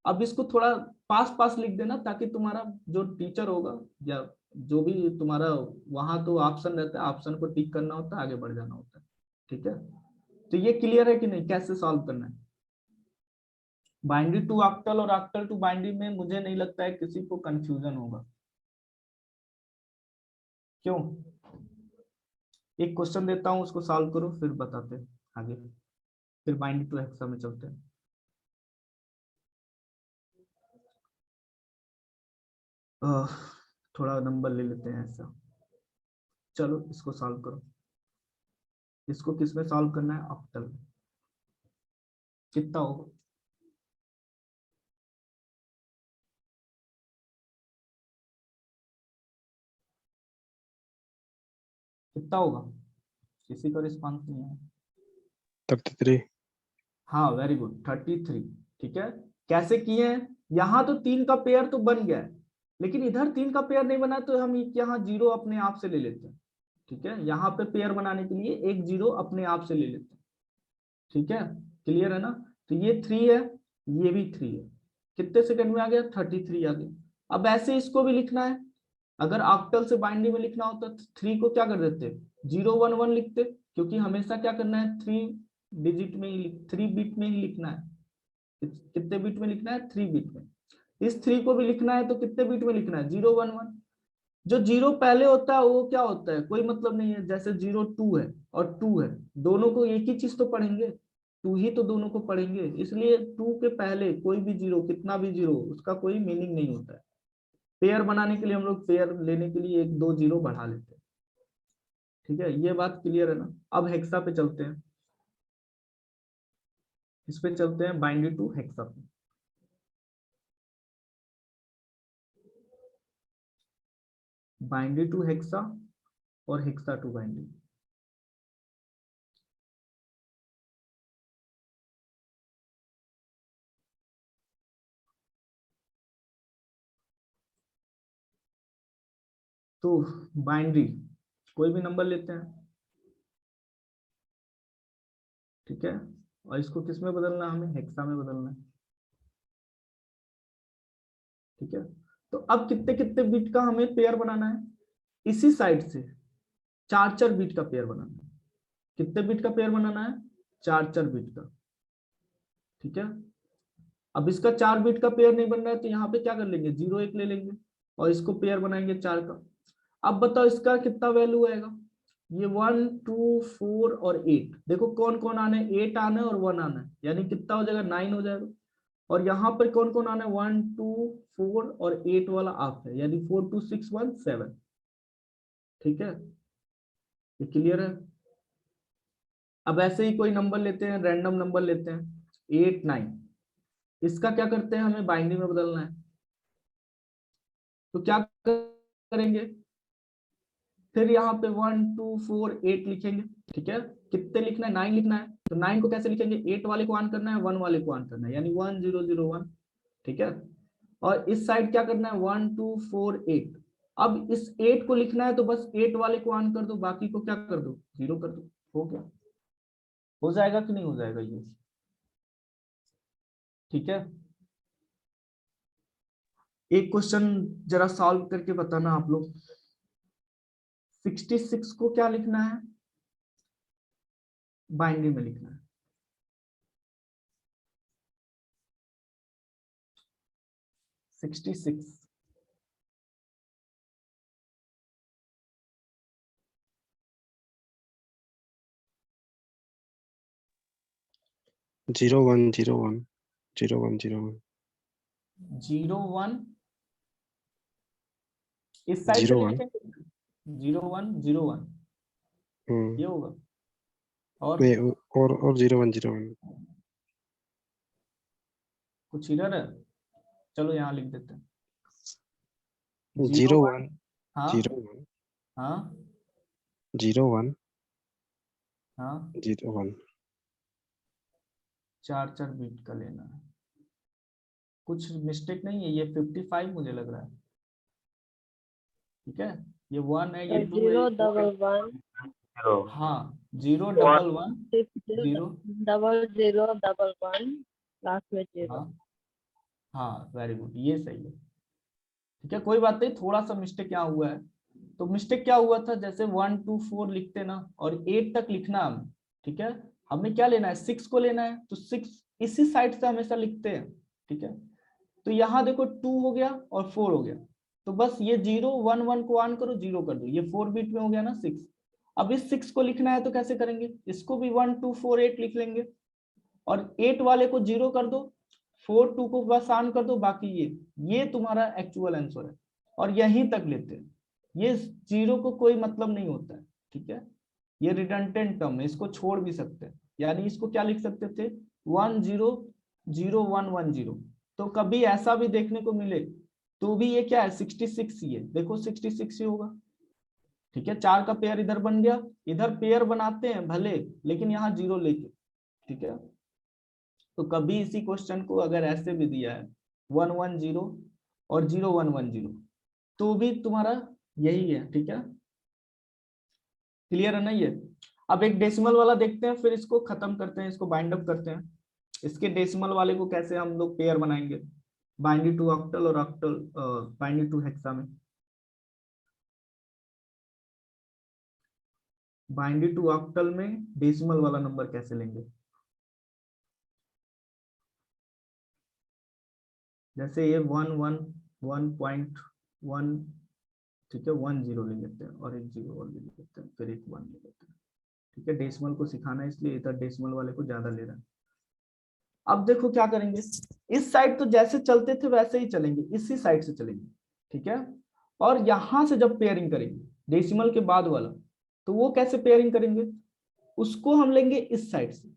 अब इसको थोड़ा पास पास लिख देना, ताकि तुम्हारा जो टीचर होगा या जो भी तुम्हारा, वहां तो ऑप्शन रहता है, ऑप्शन को टिक करना होता है, आगे बढ़ जाना होता है। ठीक है, तो ये क्लियर है कि नहीं, कैसे सॉल्व करना है। बाइनरी टू ऑक्टल और ऑक्टल टू बाइनरी में मुझे नहीं लगता है किसी को कंफ्यूजन होगा। क्यों, एक क्वेश्चन देता हूं, उसको सॉल्व करो, फिर बताते हैं आगे, फिर बाइनरी टू हेक्सा में चलते हैं। थोड़ा नंबर ले लेते हैं ऐसा, चलो इसको सॉल्व करो। इसको किस में सॉल्व करना है, ऑक्टल में। कितना होगा, कितना होगा, किसी का रिस्पॉन्स नहीं है। 33। हाँ वेरी गुड, 33। ठीक है, कैसे किए हैं, यहाँ तो 3 का पेयर तो बन गया है, लेकिन इधर 3 का पेयर नहीं बना, तो हम यहाँ 0 अपने आप से ले लेते हैं। ठीक है, यहाँ पे पेयर बनाने के लिए एक 0 अपने आप से ले लेते हैं। ठीक है, क्लियर है ना। तो ये 3 है, ये भी 3 है, कितने सेकंड में आ गया, 33 आ गया। अब ऐसे इसको भी लिखना है, अगर ऑक्टल से बाइनरी में लिखना होता तो 3 को क्या कर देते, 0 1 1 लिखते, क्योंकि हमेशा क्या करना है, 3 डिजिट में ही, 3 बिट में ही लिखना है। कितने बिट में लिखना है, 3 बिट में। इस 3 को भी लिखना है तो कितने बिट में लिखना है, 0 1 1। जो 0 पहले होता है वो क्या होता है, कोई मतलब नहीं है, जैसे 0 2 है और 2 है, दोनों को एक ही चीज तो पढ़ेंगे, 2 ही तो दोनों को पढ़ेंगे, इसलिए 2 के पहले कोई भी 0, कितना भी 0, उसका कोई मीनिंग नहीं होता है। पेयर बनाने के लिए हम लोग पेयर लेने के लिए एक 2 0 बढ़ा लेते हैं। ठीक है, ये बात क्लियर है ना। अब हेक्सा पे चलते हैं, इस पे चलते हैं, बाइनरी टू हेक्सा पे। बाइनरी टू हेक्सा और हेक्सा टू बाइनरी। तो बाइनरी कोई भी नंबर लेते हैं, ठीक है, और इसको किस में बदलना है, हमें हेक्सा में बदलना है, ठीक है। तो अब कितने कितने बिट का हमें पेयर बनाना है, इसी साइड से 4 बिट का पेयर बनाना है। कितने बिट का पेयर बनाना है, 4 बिट का, ठीक है। अब इसका 4 बिट का पेयर नहीं बन रहा है तो यहाँ पे क्या कर लेंगे, 0 1 ले लेंगे और इसको पेयर बनाएंगे 4 का। अब बताओ इसका कितना वैल्यू आएगा, ये 1 2 4 और 8, देखो कौन कौन आना है, 8 आना है और 1 आना है, यानी कितना हो जाएगा, 9 हो जाएगा। और यहाँ पर कौन कौन आना है, 1 2 4 और 8 वाला ऑफ है, यानी 4 2 6 1 7, ठीक है, ये क्लियर है। अब ऐसे ही कोई नंबर लेते हैं, रैंडम नंबर लेते हैं 8 9, इसका क्या करते हैं, हमें बाइनरी में बदलना है। तो क्या करेंगे, फिर यहाँ पे 1 2 4 8 लिखेंगे, ठीक है। कितने लिखना है, 9 लिखना है, तो 9 को कैसे लिखेंगे, 8 वाले को ऑन करना है, 1 वाले को ऑन करना है, यानी 1 0 0 1, ठीक है। और इस साइड क्या करना है, 1 2 4 8। अब इस 8 को लिखना है तो बस 8 वाले को ऑन कर दो, बाकी को क्या कर दो, 0 कर दो, हो गया। हो जाएगा कि नहीं हो जाएगा ये, ठीक है। एक क्वेश्चन जरा सॉल्व करके बताना आप लोग, 66 को क्या लिखना है, बाइनरी में लिखना है। 66 0 1 0 1 0 1 0 1 0 1, इस साइड से 0 नहीं 1 लिखेंगे, 0 1 0 1 ये होगा। और में और 0 1 0 1 कुछ इधर है, चलो यहाँ लिख देते हैं 0 0 1 1, हाँ 0 1 हाँ 0 1 हाँ, 0 1 4 बिट का लेना है। कुछ मिस्टेक नहीं है, ये 55 मुझे लग रहा है, ठीक है। ये 1 है, ये 2 है, 0 ये 4 है। 1 1 हाँ 0 1 1 0, 0 0 1 1 लास्ट में 0। हाँ हाँ वेरी गुड, ये सही है, ठीक है। कोई बात नहीं, थोड़ा सा मिस्टेक यहाँ हुआ है। तो मिस्टेक क्या हुआ था, जैसे 1 2 4 लिखते ना और 8 तक लिखना हमें, ठीक है। हमें क्या लेना है, 6 को लेना है, तो 6 इसी साइड से हमेशा लिखते हैं, ठीक है। तो यहाँ देखो 2 हो गया और 4 हो गया, तो बस ये 0 1 1 को ऑन करो, 0 कर दो, ये 4 बिट में हो गया ना 6। अब इस 6 को लिखना है तो कैसे करेंगे, इसको भी 1 2 4 8 लिख लेंगे और 8 वाले को 0 कर दो, 4 2 को बस ऑन कर दो, बाकी ये तुम्हारा एक्चुअल आंसर है। और यहीं तक लेते हैं, ये 0 को कोई मतलब नहीं होता है, ठीक है। ये रिडंडेंट टर्म है, इसको छोड़ भी सकते हैं, यानी इसको क्या लिख सकते थे, 1 0 0 1 1 0। तो कभी ऐसा भी देखने को मिले तो भी ये क्या है, 66 ही है, देखो 66 ही होगा, ठीक है। 4 का पेयर इधर बन गया, इधर पेयर बनाते हैं भले, लेकिन यहाँ 0 लेके, ठीक है। तो कभी इसी क्वेश्चन को अगर ऐसे भी दिया है 1 1 0 और 0 1 1 0, तो भी तुम्हारा यही है, ठीक है। क्लियर है ना ये। अब एक डेसिमल वाला देखते हैं, फिर इसको खत्म करते हैं, इसको बाइंड अप करते हैं। इसके डेसिमल वाले को कैसे हम लोग पेयर बनाएंगे, बाइनरी टू ऑक्टल और ऑक्टल बाइनरी टू हेक्सा में। बाइनरी टू ऑक्टल में डेसिमल वाला नंबर कैसे लेंगे, जैसे ये 1 1 1.1, ठीक है, 1 0 ले लेते हैं और एक 0 और ले लेते हैं, फिर एक 1 ले लेते हैं, ठीक है। डेसिमल को सिखाना है इसलिए इधर डेसिमल वाले को ज्यादा ले रहा है। अब देखो क्या करेंगे, इस साइड तो जैसे चलते थे वैसे ही चलेंगे, इसी साइड से चलेंगे, ठीक है। और यहां से जब पेयरिंग करेंगे डेसिमल के बाद वाला, तो वो कैसे पेयरिंग करेंगे, उसको हम लेंगे इस साइड से,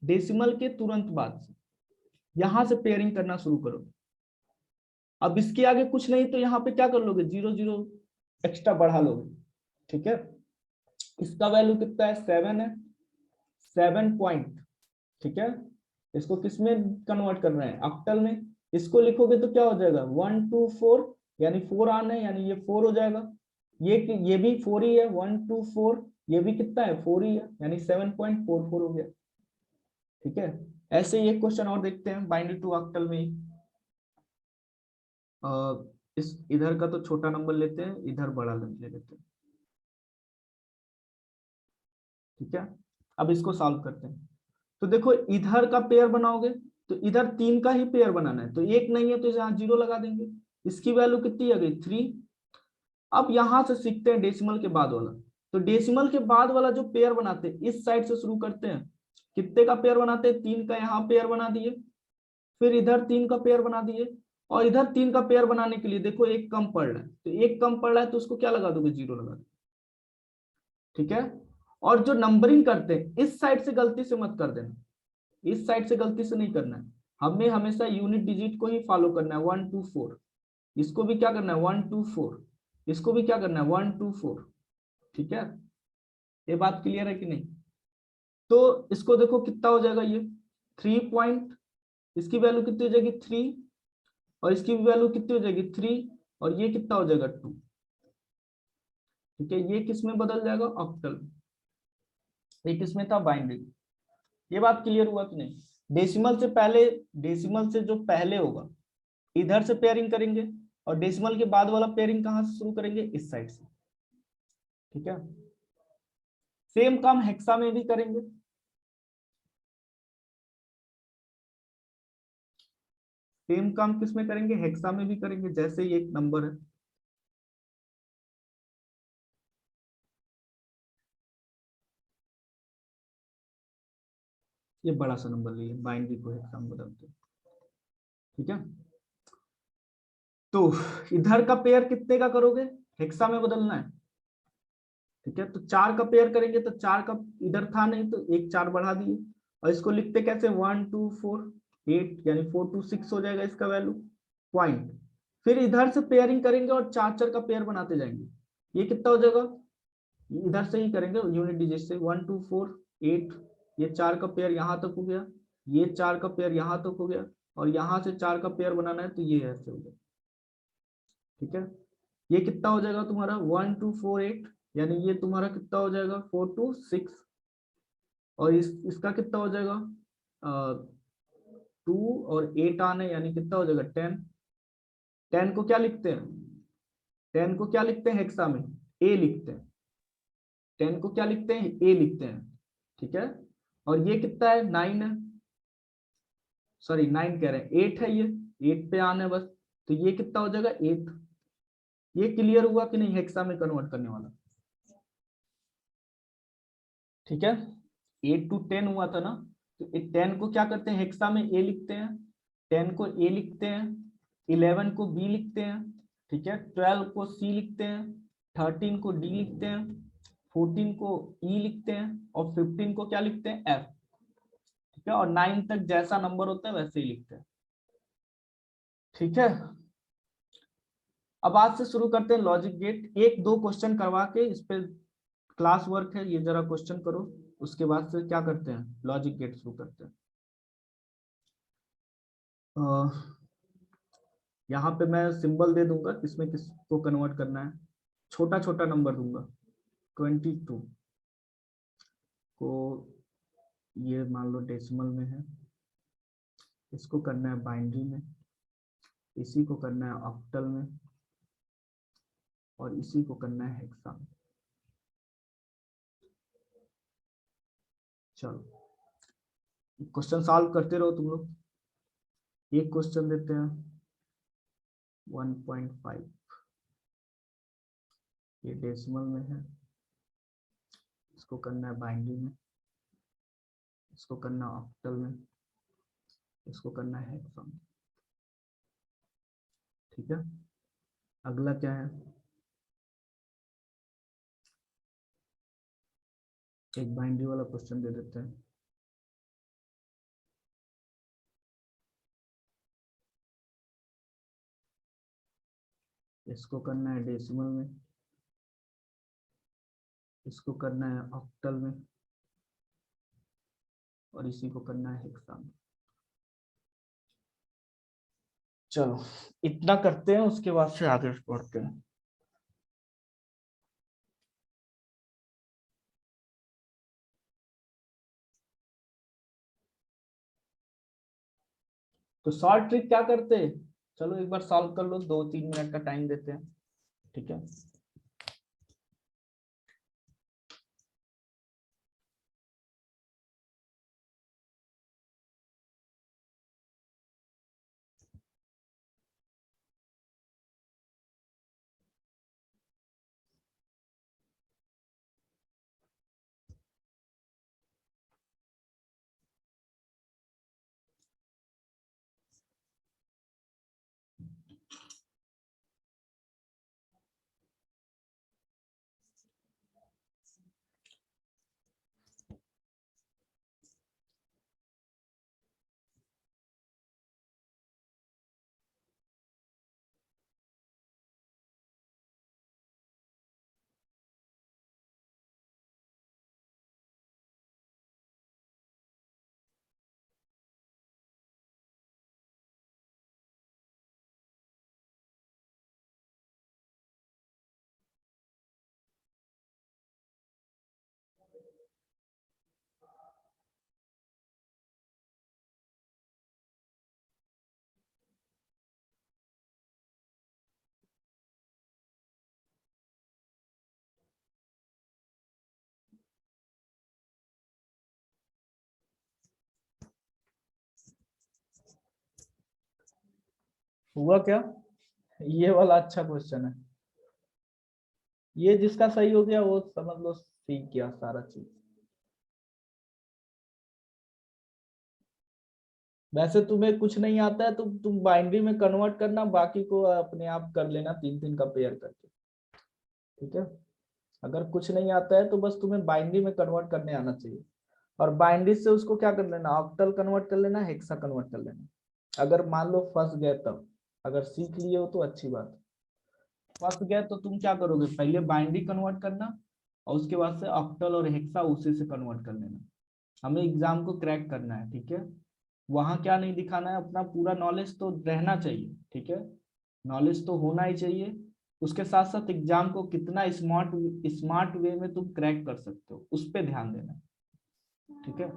डेसिमल के तुरंत बाद से यहां से पेयरिंग करना शुरू करो। अब इसके आगे कुछ नहीं तो यहाँ पे क्या कर लोगे, 0 0 एक्स्ट्रा बढ़ा लोगे, ठीक है। इसका वैल्यू कितना है, 7 है, 7 पॉइंट, ठीक है। इसको किस में कन्वर्ट कर रहे हैं, ऑक्टल में। इसको लिखोगे तो क्या हो जाएगा, 1 2 4, यानी 4 आना है, यानी ये 4 हो जाएगा, ये भी 4 ही है, 1 2 4, ये भी कितना है 4 ही है, यानी 7.44 हो गया। ठीक है, ऐसे ही एक क्वेश्चन और देखते हैं बाइनरी टू ऑक्टल में ही। इस इधर का तो छोटा नंबर लेते हैं, इधर बड़ा ले लेते हैं। ठीक है, अब इसको सॉल्व करते हैं। तो देखो इधर का पेयर बनाओगे तो इधर 3 का ही पेयर बनाना है, तो 1 नहीं है तो यहाँ 0 लगा देंगे। इसकी वैल्यू कितनी आ गई 3। अब यहां से सीखते हैं डेसिमल के बाद वाला। तो डेसिमल के बाद वाला जो पेयर बनाते हैं इस साइड से शुरू करते हैं। कितने का पेयर बनाते हैं 3 का, यहाँ पेयर बना दिए, फिर इधर 3 का पेयर बना दिए, और इधर 3 का पेयर बनाने के लिए देखो एक कम पड़ रहा है, तो एक कम पड़ रहा है तो उसको क्या लगा दोगे 0 लगा दोगे। ठीक है, और जो नंबरिंग करते हैं इस साइड से गलती से मत कर देना, इस साइड से गलती से नहीं करना है, हमें हमेशा यूनिट डिजिट को ही फॉलो करना है 1 2 4। इसको भी क्या करना है 1 2 4, इसको भी क्या करना है 1 2 4। ठीक है, ये बात क्लियर है कि नहीं। तो इसको देखो कितना हो जाएगा ये 3 पॉइंट, इसकी वैल्यू कितनी हो जाएगी 3, और इसकी वैल्यू कितनी हो जाएगी 3, और ये कितना हो जाएगा 2। ठीक है, ये किस में बदल जाएगा ऑक्टल, ये किस में था बाइनरी। ये बात क्लियर हुआ कि नहीं। डेसिमल से पहले, डेसिमल से जो पहले होगा इधर से पेयरिंग करेंगे, और डेसिमल के बाद वाला पेयरिंग कहां से शुरू करेंगे, इस साइड से। ठीक है, सेम काम हेक्सा में भी करेंगे। सेम काम किस में करेंगे, हेक्सा में भी करेंगे। जैसे ये एक नंबर है, ये बड़ा सा नंबर लिए बाइनरी को हेक्सा में बदलते हैं। ठीक है, तो इधर का पेयर कितने का करोगे, हेक्सा में बदलना है। ठीक है, तो 4 का पेयर करेंगे, तो 4 का इधर था नहीं तो एक 4 बढ़ा दिए, और इसको लिखते कैसे 1 2 4 8, यानी 4 2 6 हो जाएगा इसका वैल्यू पॉइंट। फिर इधर से पेयरिंग करेंगे और 4 4 का पेयर बनाते जाएंगे। ये कितना हो जाएगा, इधर से ही करेंगे यूनिट डिजिट से 1 2 4 8, ये 4 का पेयर यहाँ तक हो गया, ये 4 का पेयर यहाँ तक हो गया, और यहाँ से 4 का पेयर बनाना है तो ये ऐसे हो गया। ठीक है, ये कितना हो जाएगा तुम्हारा 1 2 4 8, यानी ये तुम्हारा कितना हो जाएगा 4 2 6, और इसका कितना हो जाएगा 2 और 8 आने, यानी कितना हो जाएगा 10। 10 को क्या लिखते हैं, 10 को क्या लिखते हैं हेक्सा में, ए लिखते हैं। 10 को क्या लिखते हैं, ए लिखते हैं। ठीक है, और ये कितना है 9 है, सॉरी 9 कह रहे हैं 8 है, ये 8 पे आना है बस, तो ये कितना हो जाएगा 8। ये क्लियर हुआ कि नहीं हेक्सा में कन्वर्ट करने वाला। ठीक है, 8 to 10 हुआ था ना, तो 10 को क्या करते हैं हेक्सा में ए लिखते हैं, 10 को ए लिखते हैं, 11 को बी लिखते हैं। ठीक है, 12 को सी लिखते हैं, 13 को डी लिखते हैं, 14 को ई लिखते हैं, और 15 को क्या लिखते हैं एफ। ठीक है, और 9 तक जैसा नंबर होता है वैसे ही लिखते हैं। ठीक है, अब आज से शुरू करते हैं लॉजिक गेट। एक दो क्वेश्चन करवा के इस पे क्लास वर्क है, ये जरा क्वेश्चन करो, उसके बाद से क्या करते हैं लॉजिक गेट शुरू करते हैं। यहाँ पे मैं सिंबल दे दूंगा किसमें किसको कन्वर्ट करना है, छोटा छोटा नंबर दूंगा। 22 को ये मान लो डेसिमल में है, इसको करना है बाइनरी में, इसी को करना है ऑक्टल में, और इसी को करना है हेक्सा में। चलो क्वेश्चन सॉल्व करते रहो तुम लोग। एक क्वेश्चन देते हैं 1.5, ये डेसिमल में है, इसको करना है बाइनरी में, इसको करना है ऑक्टल में, इसको करना है हेक्सा में। ठीक है, अगला क्या है, एक बाइनरी वाला क्वेश्चन दे देते हैं। इसको करना है डेसिमल में, इसको करना है ऑक्टल में, और इसी को करना है हेक्सा में। चलो इतना करते हैं, उसके बाद से आगे बढ़ते हैं। तो शॉर्ट ट्रिक क्या करते हैं, चलो एक बार सॉल्व कर लो, 2-3 मिनट का टाइम देते हैं, ठीक है। हुआ क्या, ये वाला अच्छा क्वेश्चन है, ये जिसका सही हो गया वो समझ लो सीख गया सारा चीज। वैसे तुम्हें कुछ नहीं आता है तो तुम बाइनरी में कन्वर्ट करना, बाकी को अपने आप कर लेना 3-3 का पेयर करके, ठीक है। अगर कुछ नहीं आता है तो बस तुम्हें बाइनरी में कन्वर्ट करने आना चाहिए, और बाइनरी से उसको क्या कर लेना, ऑक्टल कन्वर्ट कर लेना, हेक्सा कन्वर्ट कर लेना। अगर मान लो फंस गए तब, अगर सीख लिए हो तो अच्छी बात है, फंस गए तो तुम क्या करोगे, पहले बाइनरी कन्वर्ट करना और उसके बाद से ऑक्टल और हेक्सा उसी से कन्वर्ट कर लेना। हमें एग्जाम को क्रैक करना है, ठीक है। वहां क्या नहीं दिखाना है, अपना पूरा नॉलेज तो रहना चाहिए, ठीक है, नॉलेज तो होना ही चाहिए। उसके साथ साथ एग्जाम को कितना स्मार्ट वे में तुम क्रैक कर सकते हो उस पर ध्यान देना, ठीक है।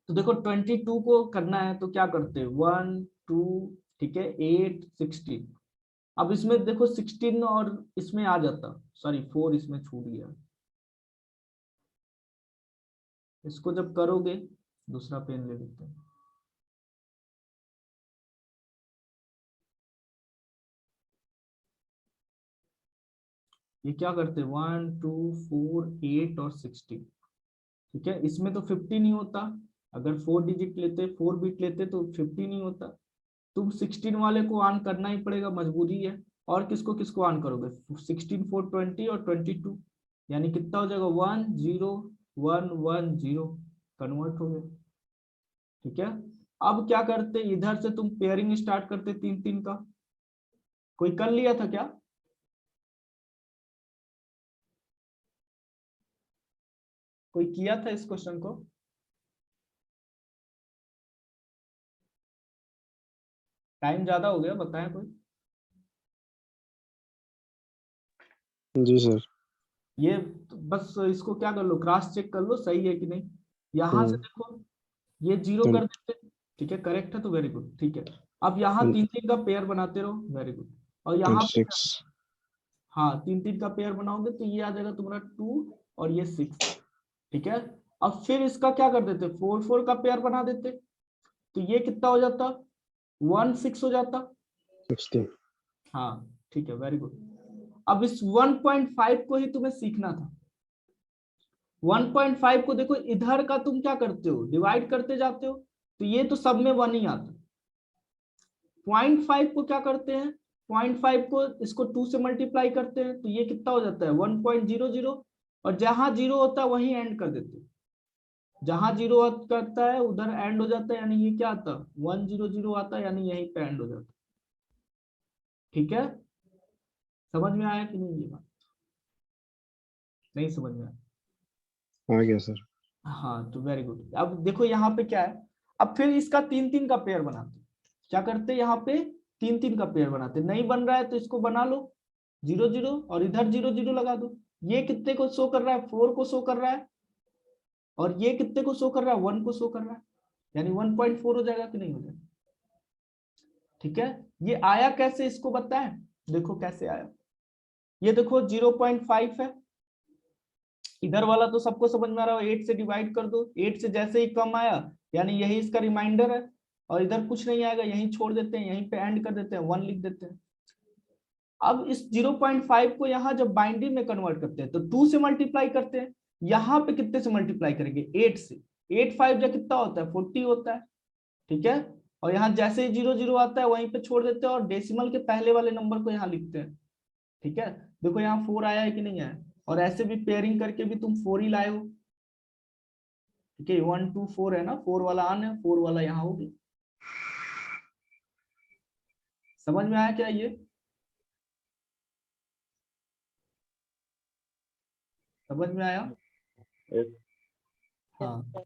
तो देखो 22 को करना है तो क्या करते हैं, 1 2, ठीक है, 8 16। अब इसमें देखो 16 और इसमें आ जाता, सॉरी 4 इसमें छूट गया। इसको जब करोगे, दूसरा पेन ले लेते हैं, ये क्या करते हैं 1 2 4 8 और 16, ठीक है। इसमें तो 50 नहीं होता, अगर 4 डिजिट लेते, 4 बिट लेते तो 50 नहीं होता। तुम 16 वाले को ऑन करना ही पड़ेगा, मजबूरी है। और किसको किसको ऑन करोगे, 16 4 20 और 22, यानी कितना हो जाएगा 1 0 1 1 0, कन्वर्ट हो गया, ठीक है। अब क्या करते, इधर से तुम पेयरिंग स्टार्ट करते 3-3 का, कोई कर लिया था क्या, कोई किया था इस क्वेश्चन को, टाइम ज्यादा हो गया, बताएं कोई। जी सर। ये बस इसको क्या कर लो, क्रॉस चेक कर लो सही है कि नहीं। यहां से देखो ये 0 कर देते, ठीक है, करेक्ट है तो वेरी गुड, ठीक है। अब यहाँ 3-3 का पेयर बनाते रहो, वेरी गुड। और यहाँ पे 26। हाँ 3-3 का पेयर बनाओगे तो ये आ जाएगा तुम्हारा 2 और ये 6, ठीक है। अब फिर इसका क्या कर देते, 4-4 का पेयर बना देते, तो ये कितना हो जाता, 1 6 हो जाता। 16। हाँ ठीक है, वेरी गुड। अब इस 1.5 को ही तुम्हें सीखना था। 1.5 को देखो, इधर का तुम क्या करते हो, डिवाइड करते जाते हो, तो ये तो सब में 1 ही आता। 0.5 को क्या करते हैं, 0.5 को इसको 2 से मल्टीप्लाई करते हैं, तो ये कितना हो जाता है 1.00, और जहां 0 होता है वहीं एंड कर देते हैं, जहां 0 करता है उधर एंड हो जाता है, यानी ये क्या आता है 100 आता है, यानी यहीं पे एंड हो जाता है, ठीक है। समझ में आया कि नहीं, ये बात नहीं समझ में आया। आ गया सर। हाँ तो वेरी गुड। अब देखो यहाँ पे क्या है, अब फिर इसका 3-3 का पेयर बनाते, क्या करते यहाँ पे 3-3 का पेयर बनाते, नहीं बन रहा है तो इसको बना लो 0-0 और इधर 0-0 लगा दो। ये कितने को शो कर रहा है, 4 को शो कर रहा है, और ये कितने को शो कर रहा है, 1 को शो कर रहा है, यानी 1.4 हो जाएगा कि नहीं हो जाएगा। ठीक है, ये आया कैसे इसको बताएं, देखो कैसे आया। ये देखो 0.5 है, इधर वाला तो सबको समझ में आ रहा है, 8 से डिवाइड कर दो, 8 से जैसे ही कम आया यानी यही इसका रिमाइंडर है, और इधर कुछ नहीं आएगा, यहीं छोड़ देते हैं, यहीं पे एंड कर देते हैं, 1 लिख देते हैं। अब इस 0.5 को यहाँ जब बाइनरी में कन्वर्ट करते हैं तो 2 से मल्टीप्लाई करते हैं, यहाँ पे कितने से मल्टीप्लाई करेंगे, 8 से। 8 5 जो कितना होता है, 40 होता है। ठीक है, और यहाँ जैसे ही 0 0 आता है वहीं पे छोड़ देते हैं और डेसिमल के पहले वाले नंबर को यहाँ लिखते हैं। ठीक है, देखो यहाँ 4 आया है कि नहीं आया, और ऐसे भी पेयरिंग करके भी तुम 4 ही लाए हो। ठीक है, 1 2 4 है ना, 4 वाला आन है, 4 वाला यहाँ हो गया। समझ में आया क्या ये, समझ में आया। हाँ,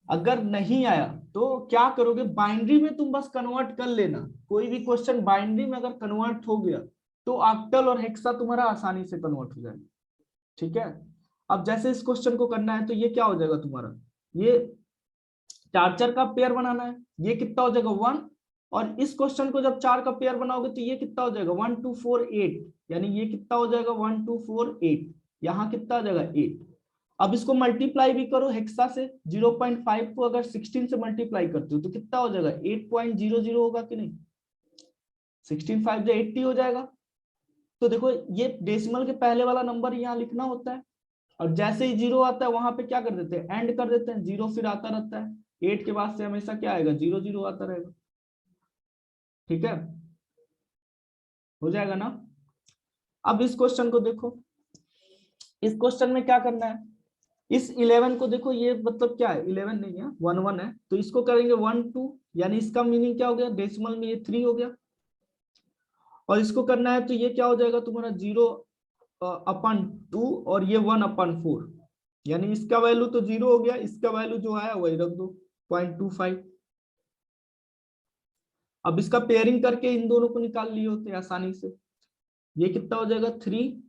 अगर नहीं आया तो क्या करोगे, बाइनरी में तुम बस कन्वर्ट कर लेना, कोई भी क्वेश्चन बाइनरी में अगर कन्वर्ट हो गया तो ऑक्टल और हेक्सा तुम्हारा आसानी से कन्वर्ट हो जाएगा। ठीक है, अब जैसे इस क्वेश्चन को करना है तो ये क्या हो जाएगा तुम्हारा, ये 4 4 का पेयर बनाना है, ये कितना हो जाएगा 1, और इस क्वेश्चन को जब 4 का पेयर बनाओगे तो ये कितना हो जाएगा 1 2 4 8, यानी ये कितना हो जाएगा 1 2 4 8, यहाँ कितना हो जाएगा 8। अब इसको मल्टीप्लाई भी करो हेक्सा से, 0.5 को अगर 16 से मल्टीप्लाई करते हो तो कितना हो जाएगा 8.00 होगा कि नहीं, 16 5 जो 80 हो जाएगा। तो देखो ये डेसिमल के पहले वाला नंबर यहाँ लिखना होता है, और जैसे ही 0 आता है वहां पे क्या कर देते हैं, एंड कर देते हैं, 0 फिर आता रहता है, 8 के बाद से हमेशा क्या आएगा 0 0 आता रहेगा। ठीक है, हो जाएगा ना। अब इस क्वेश्चन को देखो, इस क्वेश्चन में क्या करना है, इस 11 को देखो, ये मतलब क्या है 11 नहीं है 1 1 है, तो इसको करेंगे 1 2, यानी इसका मीनिंग क्या हो गया, डेसिमल में ये 3 हो गया, और इसको करना है तो ये क्या हो जाएगा तुम्हारा 0/2 और ये 1/4, यानी इसका वैल्यू तो 0 हो गया, इसका वैल्यू जो आया वही रख दो 0.25। अब इसका पेयरिंग करके इन दोनों को निकाल लिए होते आसानी से, ये कितना हो जाएगा 3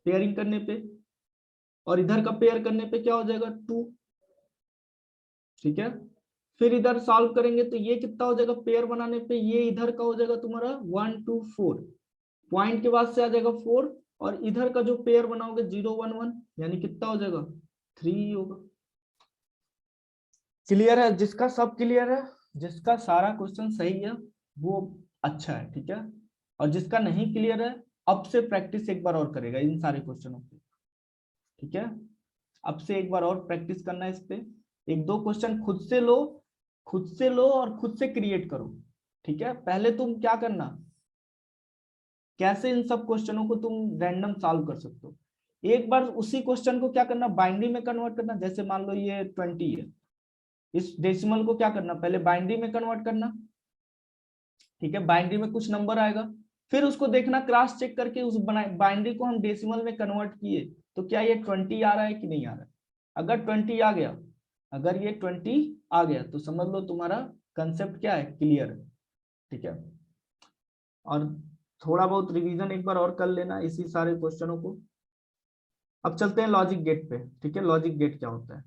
पेयरिंग करने पे, और इधर का पेयर करने पे क्या हो जाएगा 2। ठीक है, फिर इधर सॉल्व करेंगे तो ये कितना हो जाएगा पेयर बनाने पे, ये इधर का हो जाएगा तुम्हारा 1 2 4, पॉइंट के बाद से आ जाएगा 4, और इधर का जो पेयर बनाओगे 0 1 1, यानी कितना हो जाएगा 3 होगा। क्लियर है, जिसका सब क्लियर है, जिसका सारा क्वेश्चन सही है वो अच्छा है। ठीक है, और जिसका नहीं क्लियर है अब से प्रैक्टिस एक बार और करेगा इन सारे क्वेश्चनों पे। ठीक है, अब से एक बार और प्रैक्टिस करना है इस पे, एक दो क्वेश्चन खुद से लो, खुद से लो और खुद से क्रिएट करो। ठीक है, पहले तुम क्या करना, कैसे इन सब क्वेश्चनों को तुम रैंडम सॉल्व कर सकते हो, एक बार उसी क्वेश्चन को क्या करना बाइनरी में कन्वर्ट करना, जैसे मान लो ये 20 है, इस डेसिमल को क्या करना पहले बाइनरी में कन्वर्ट करना। ठीक है, बाइनरी में कुछ नंबर आएगा, फिर उसको देखना क्रॉस चेक करके उस बाइनरी को हम डेसिमल में कन्वर्ट किए तो क्या ये 20 आ रहा है कि नहीं आ रहा है। अगर 20 आ गया, अगर ये 20 आ गया तो समझ लो तुम्हारा कंसेप्ट क्या है, क्लियर है। ठीक है, और थोड़ा बहुत रिवीजन एक बार और कर लेना इसी सारे क्वेश्चनों को। अब चलते हैं लॉजिक गेट पे। ठीक है, लॉजिक गेट क्या होता है,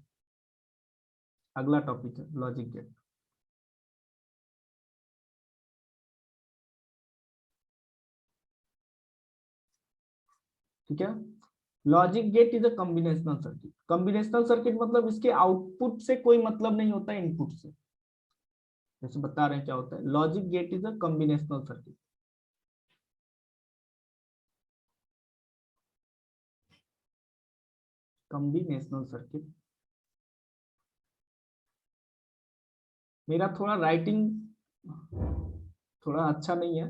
अगला टॉपिक है लॉजिक गेट। ठीक है, logic gate is a combinational circuit. Combinational circuit मतलब इसके आउटपुट से कोई मतलब नहीं होता है इनपुट से, जैसे बता रहे हैं क्या होता है, logic gate is a combinational circuit. Combinational circuit, मेरा थोड़ा राइटिंग थोड़ा अच्छा नहीं है,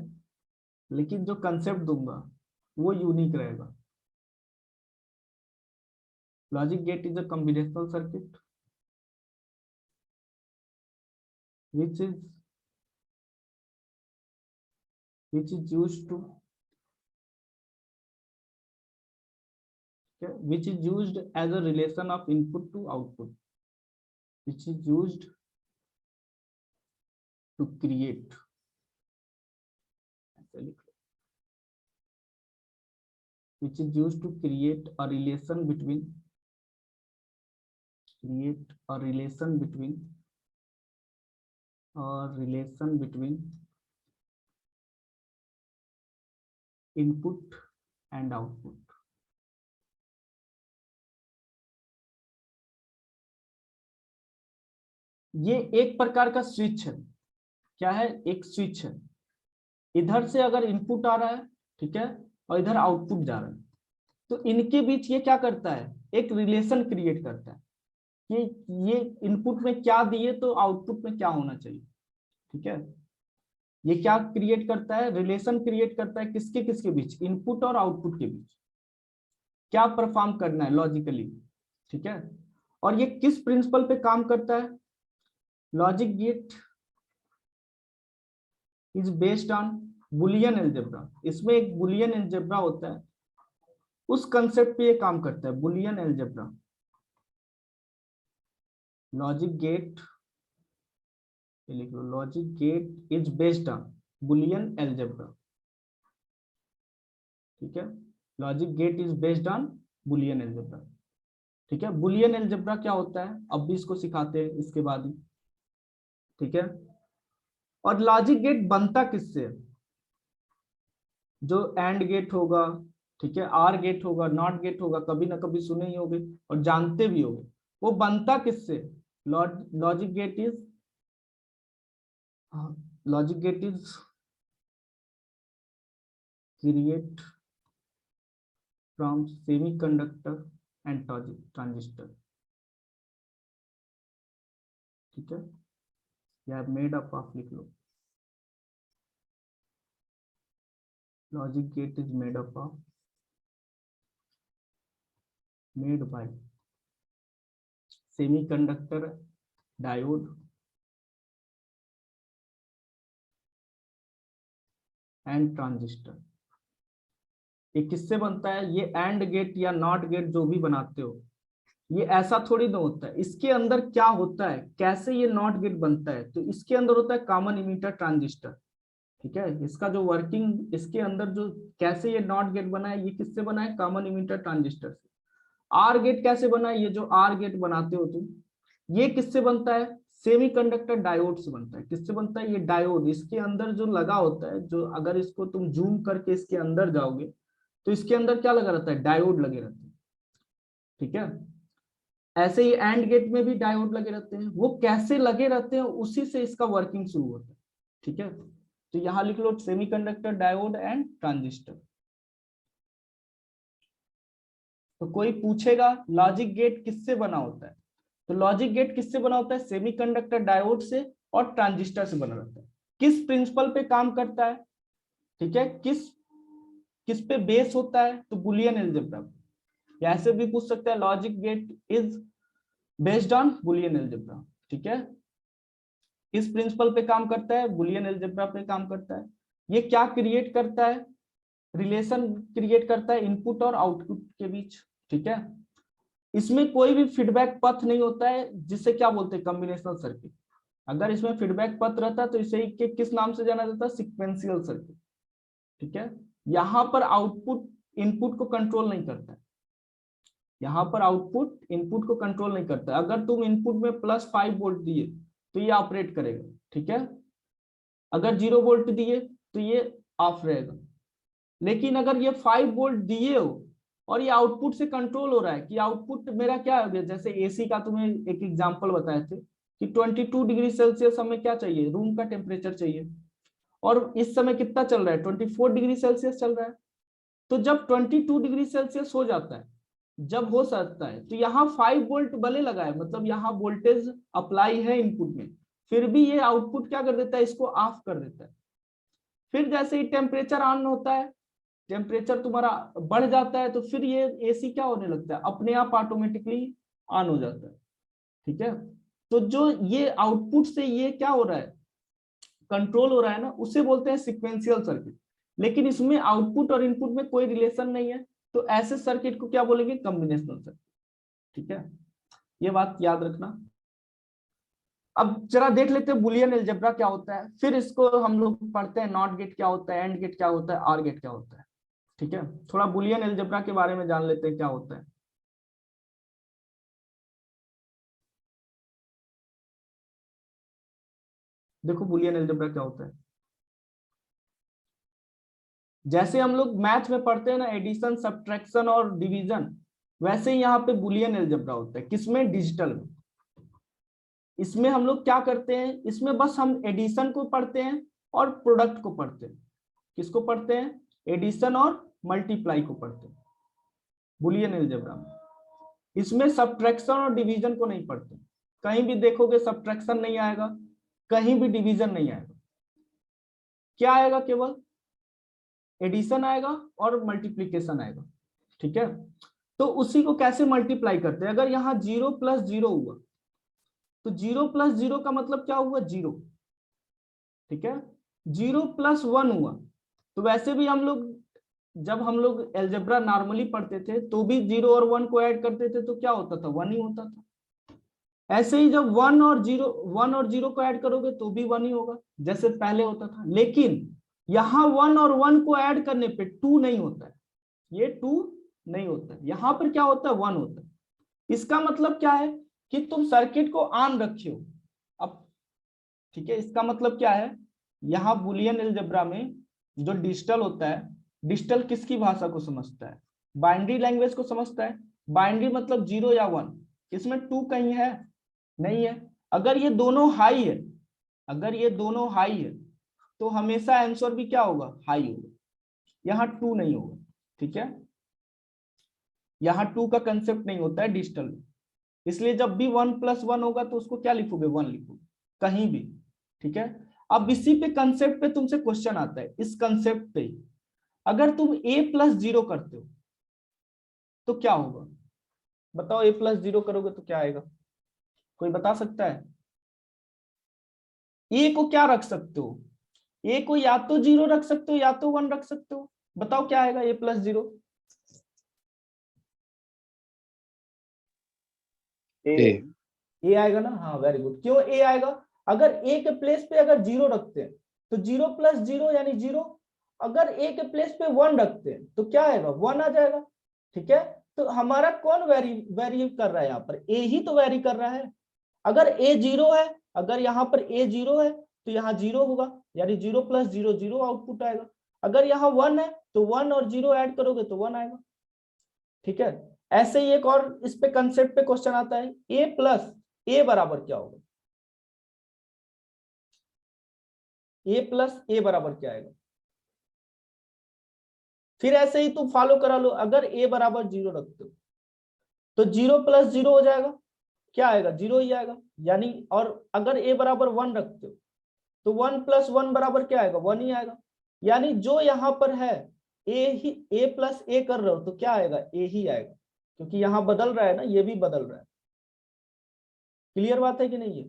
लेकिन जो कंसेप्ट दूंगा वो यूनिक रहेगा। Logic gate is a combinational circuit which is which is used to which is used as a relation of input to output, which is used to create, which is used to create a relation between और relation between input and output. ये एक प्रकार का switch है। क्या है? एक switch है। इधर से अगर इनपुट आ रहा है, ठीक है, और इधर आउटपुट जा रहा है, तो इनके बीच ये क्या करता है? एक रिलेशन क्रिएट करता है कि ये इनपुट में क्या दिए तो आउटपुट में क्या होना चाहिए। ठीक है, ये क्या क्रिएट करता है? रिलेशन क्रिएट करता है किसके किसके बीच? इनपुट और आउटपुट के बीच क्या परफॉर्म करना है लॉजिकली। ठीक है, और ये किस प्रिंसिपल पे काम करता है? Logic gate is based on Boolean algebra. इसमें एक बुलियन अलजेब्रा होता है, उस कंसेप्ट पे ये काम करता है, बुलियन अलजेब्रा। लॉजिक गेट, ये लिख लो, logic gate is based on Boolean algebra. ठीक है, logic gate is based on Boolean algebra. ठीक है, बुलियन अलजेब्रा क्या होता है अब भी इसको सिखाते हैं इसके बाद ही। ठीक है, और लॉजिक गेट बनता किससे? जो एंड गेट होगा, ठीक है, आर गेट होगा, नॉट गेट होगा, कभी ना कभी सुने ही होगे और जानते भी होगे। वो बनता किससे? Logic gate is logic gate is create from semiconductor and transistor. ठीक है, या मेड अप ऑफ, लिख लो, logic gate is made up of, made by semiconductor, diode and transistor। ये किससे बनता है? ये एंड गेट या नॉट गेट जो भी बनाते हो, ये ऐसा थोड़ी ना होता है। इसके अंदर क्या होता है, कैसे ये नॉट गेट बनता है? तो इसके अंदर होता है कॉमन इमीटर ट्रांजिस्टर। ठीक है, इसका जो वर्किंग, इसके अंदर जो कैसे ये नॉट गेट बना है, ये किससे बना है? कॉमन इमीटर ट्रांजिस्टर से। आर गेट कैसे बना है? ये जो आर गेट बनाते हो तुम, ये किससे बनता है? सेमीकंडक्टर डायोड से बनता है। किससे बनता है? ये डायोड इसके अंदर जो लगा होता है, जो अगर इसको तुम जूम करके इसके अंदर जाओगे तो इसके अंदर क्या लगा रहता है? डायोड लगे रहते हैं। ठीक है, ऐसे ही एंड गेट में भी डायोड लगे रहते हैं। वो कैसे लगे रहते हैं, उसी से इसका वर्किंग शुरू होता है। ठीक है, तो यहां लिख लो सेमीकंडक्टर, डायोड एंड ट्रांजिस्टर। तो कोई पूछेगा लॉजिक गेट किससे बना होता है, तो लॉजिक गेट किससे बना होता है? सेमीकंडक्टर, डायोड से और ट्रांजिस्टर से बना रहता है। किस प्रिंसिपल पे काम करता है? ठीक है, किस किस पे बेस होता है? तो बुलियन अलजेब्रा। या ऐसे भी पूछ सकता है logic gate is based on Boolean algebra. ठीक है, किस प्रिंसिपल पे काम करता है? बुलियन अलजेब्रा पे काम करता है। ये क्या क्रिएट करता है? रिलेशन क्रिएट करता है इनपुट और आउटपुट के बीच। ठीक है, इसमें कोई भी फीडबैक पथ नहीं होता है, जिसे क्या बोलते हैं? Combinational circuit. अगर इसमें फीडबैक पथ रहता तो इसे किस नाम से जाना जाता? Sequential circuit. ठीक है, यहां पर आउटपुट इनपुट को कंट्रोल नहीं करता है। यहां पर आउटपुट इनपुट को कंट्रोल नहीं करता। अगर तुम इनपुट में +5 वोल्ट दिए तो ये ऑपरेट करेगा। ठीक है, अगर 0 वोल्ट दिए तो ये ऑफ रहेगा। लेकिन अगर ये 5 वोल्ट दिए हो और ये आउटपुट से कंट्रोल हो रहा है, कि आउटपुट मेरा क्या हो गया, जैसे एसी का तुम्हें एक एग्जांपल बताए थे कि 22 डिग्री सेल्सियस हमें क्या चाहिए? रूम का टेम्परेचर चाहिए, और इस समय कितना चल रहा है? 24 डिग्री सेल्सियस चल रहा है। तो जब 22 डिग्री सेल्सियस हो जाता है, जब हो सकता है, तो यहाँ 5 वोल्ट भले लगा है, मतलब यहाँ वोल्टेज अप्लाई है इनपुट में, फिर भी ये आउटपुट क्या कर देता है? इसको ऑफ कर देता है। फिर जैसे ही टेम्परेचर ऑन होता है, टेम्परेचर तुम्हारा बढ़ जाता है, तो फिर ये एसी क्या होने लगता है? अपने आप ऑटोमेटिकली ऑन हो जाता है। ठीक है, तो जो ये आउटपुट से ये क्या हो रहा है, कंट्रोल हो रहा है ना, उसे बोलते हैं सीक्वेंशियल सर्किट। लेकिन इसमें आउटपुट और इनपुट में कोई रिलेशन नहीं है, तो ऐसे सर्किट को क्या बोलेंगे? Combinational circuit. ठीक है, ये बात याद रखना। अब जरा देख लेते हैं बुलियन अलजेब्रा क्या होता है, फिर इसको हम लोग पढ़ते हैं नॉट गेट क्या होता है, एंड गेट क्या होता है, आर गेट क्या होता है। ठीक है, थोड़ा बुलियन अलजेब्रा के बारे में जान लेते हैं क्या होता है। देखो बुलियन अलजेब्रा क्या होता है। जैसे हम लोग मैथ में पढ़ते हैं ना एडिशन, सब्ट्रैक्शन और डिवीजन, वैसे ही यहाँ पे बुलियन अलजेब्रा होता है। किसमें? डिजिटल में। इसमें हम लोग क्या करते हैं, इसमें बस हम एडिशन को पढ़ते हैं और प्रोडक्ट को पढ़ते हैं। किसको पढ़ते हैं? एडिशन और मल्टीप्लाई को पढ़ते हैं बुलियन अलजेब्रा में। इसमें सब्ट्रैक्शन और डिवीजन को नहीं पढ़ते। कहीं भी देखोगे सब्ट्रैक्शन नहीं आएगा, कहीं भी डिवीजन नहीं आएगा। क्या आएगा? केवल एडिशन आएगा और मल्टीप्लीकेशन आएगा। ठीक है, तो उसी को कैसे मल्टीप्लाई करते हैं? अगर यहाँ 0 + 0 हुआ तो 0 + 0 का मतलब क्या हुआ? 0। ठीक है, 0 + 1 हुआ तो वैसे भी हम लोग जब हम लोग अलजेब्रा नॉर्मली पढ़ते थे तो भी 0 और 1 को ऐड करते थे तो क्या होता था? 1 ही होता था। ऐसे ही जब 1 और 0 को ऐड करोगे तो भी 1 ही होगा जैसे पहले होता था। लेकिन यहाँ 1 और 1 को ऐड करने पे 2 नहीं होता है, ये 2 नहीं होता है, यहाँ पर क्या होता है? 1 होता है। इसका मतलब क्या है कि तुम सर्किट को ऑन रखे हो अब। ठीक है, इसका मतलब क्या है? यहाँ बुलियन अलजेब्रा में जो डिजिटल होता है, डिजिटल किसकी भाषा को समझता है? बाइनरी लैंग्वेज को समझता है। बाइनरी मतलब 0 या 1, इसमें 2 कहीं है? नहीं है। अगर ये दोनों हाई है, अगर ये दोनों हाई है तो हमेशा आंसर भी क्या होगा? हाई होगा। यहाँ 2 नहीं होगा। ठीक है, यहाँ 2 का कंसेप्ट नहीं होता है डिजिटल में। इसलिए जब भी 1 + 1 होगा तो उसको क्या लिखोगे? 1 लिखोगे कहीं भी। ठीक है, अब इसी पे कंसेप्ट पे तुमसे क्वेश्चन आता है। इस कंसेप्ट पे अगर तुम a + 0 करते हो तो क्या होगा? बताओ, a + 0 करोगे तो क्या आएगा? कोई बता सकता है? a को क्या रख सकते हो? a को या तो 0 रख सकते हो या तो 1 रख सकते हो। बताओ क्या आएगा a + 0? ए आएगा ना? हाँ, वेरी गुड। क्यों ए आएगा? अगर ए के प्लेस पे अगर 0 रखते हैं तो 0 + 0 यानी 0। अगर ए के प्लेस पे 1 रखते हैं तो क्या आएगा? 1 आ जाएगा। ठीक है, तो हमारा कौन वेरी कर रहा है? यहाँ पर ए ही तो वेरी कर रहा है। अगर ए 0 है, अगर यहाँ पर ए 0 है तो यहाँ 0 होगा, यानी 0 + 0 0 आउटपुट आएगा। अगर यहाँ 1 है तो 1 और 0 ऐड करोगे तो 1 आएगा। ठीक है, ऐसे ही एक और इस पे कंसेप्ट पे क्वेश्चन आता है, a + a बराबर क्या होगा? a + a बराबर क्या आएगा? फिर ऐसे ही तुम फॉलो करा लो। अगर a बराबर 0 रखते हो तो 0 + 0 हो जाएगा, क्या आएगा? 0 ही आएगा। यानी और अगर a बराबर 1 रखते हो तो 1 + 1 बराबर क्या आएगा? 1 ही आएगा। यानी जो यहाँ पर है a + a कर रहे हो तो क्या आएगा? a ही आएगा, क्योंकि यहाँ बदल रहा है ना, ये भी बदल रहा है। क्लियर बात है कि नहीं है?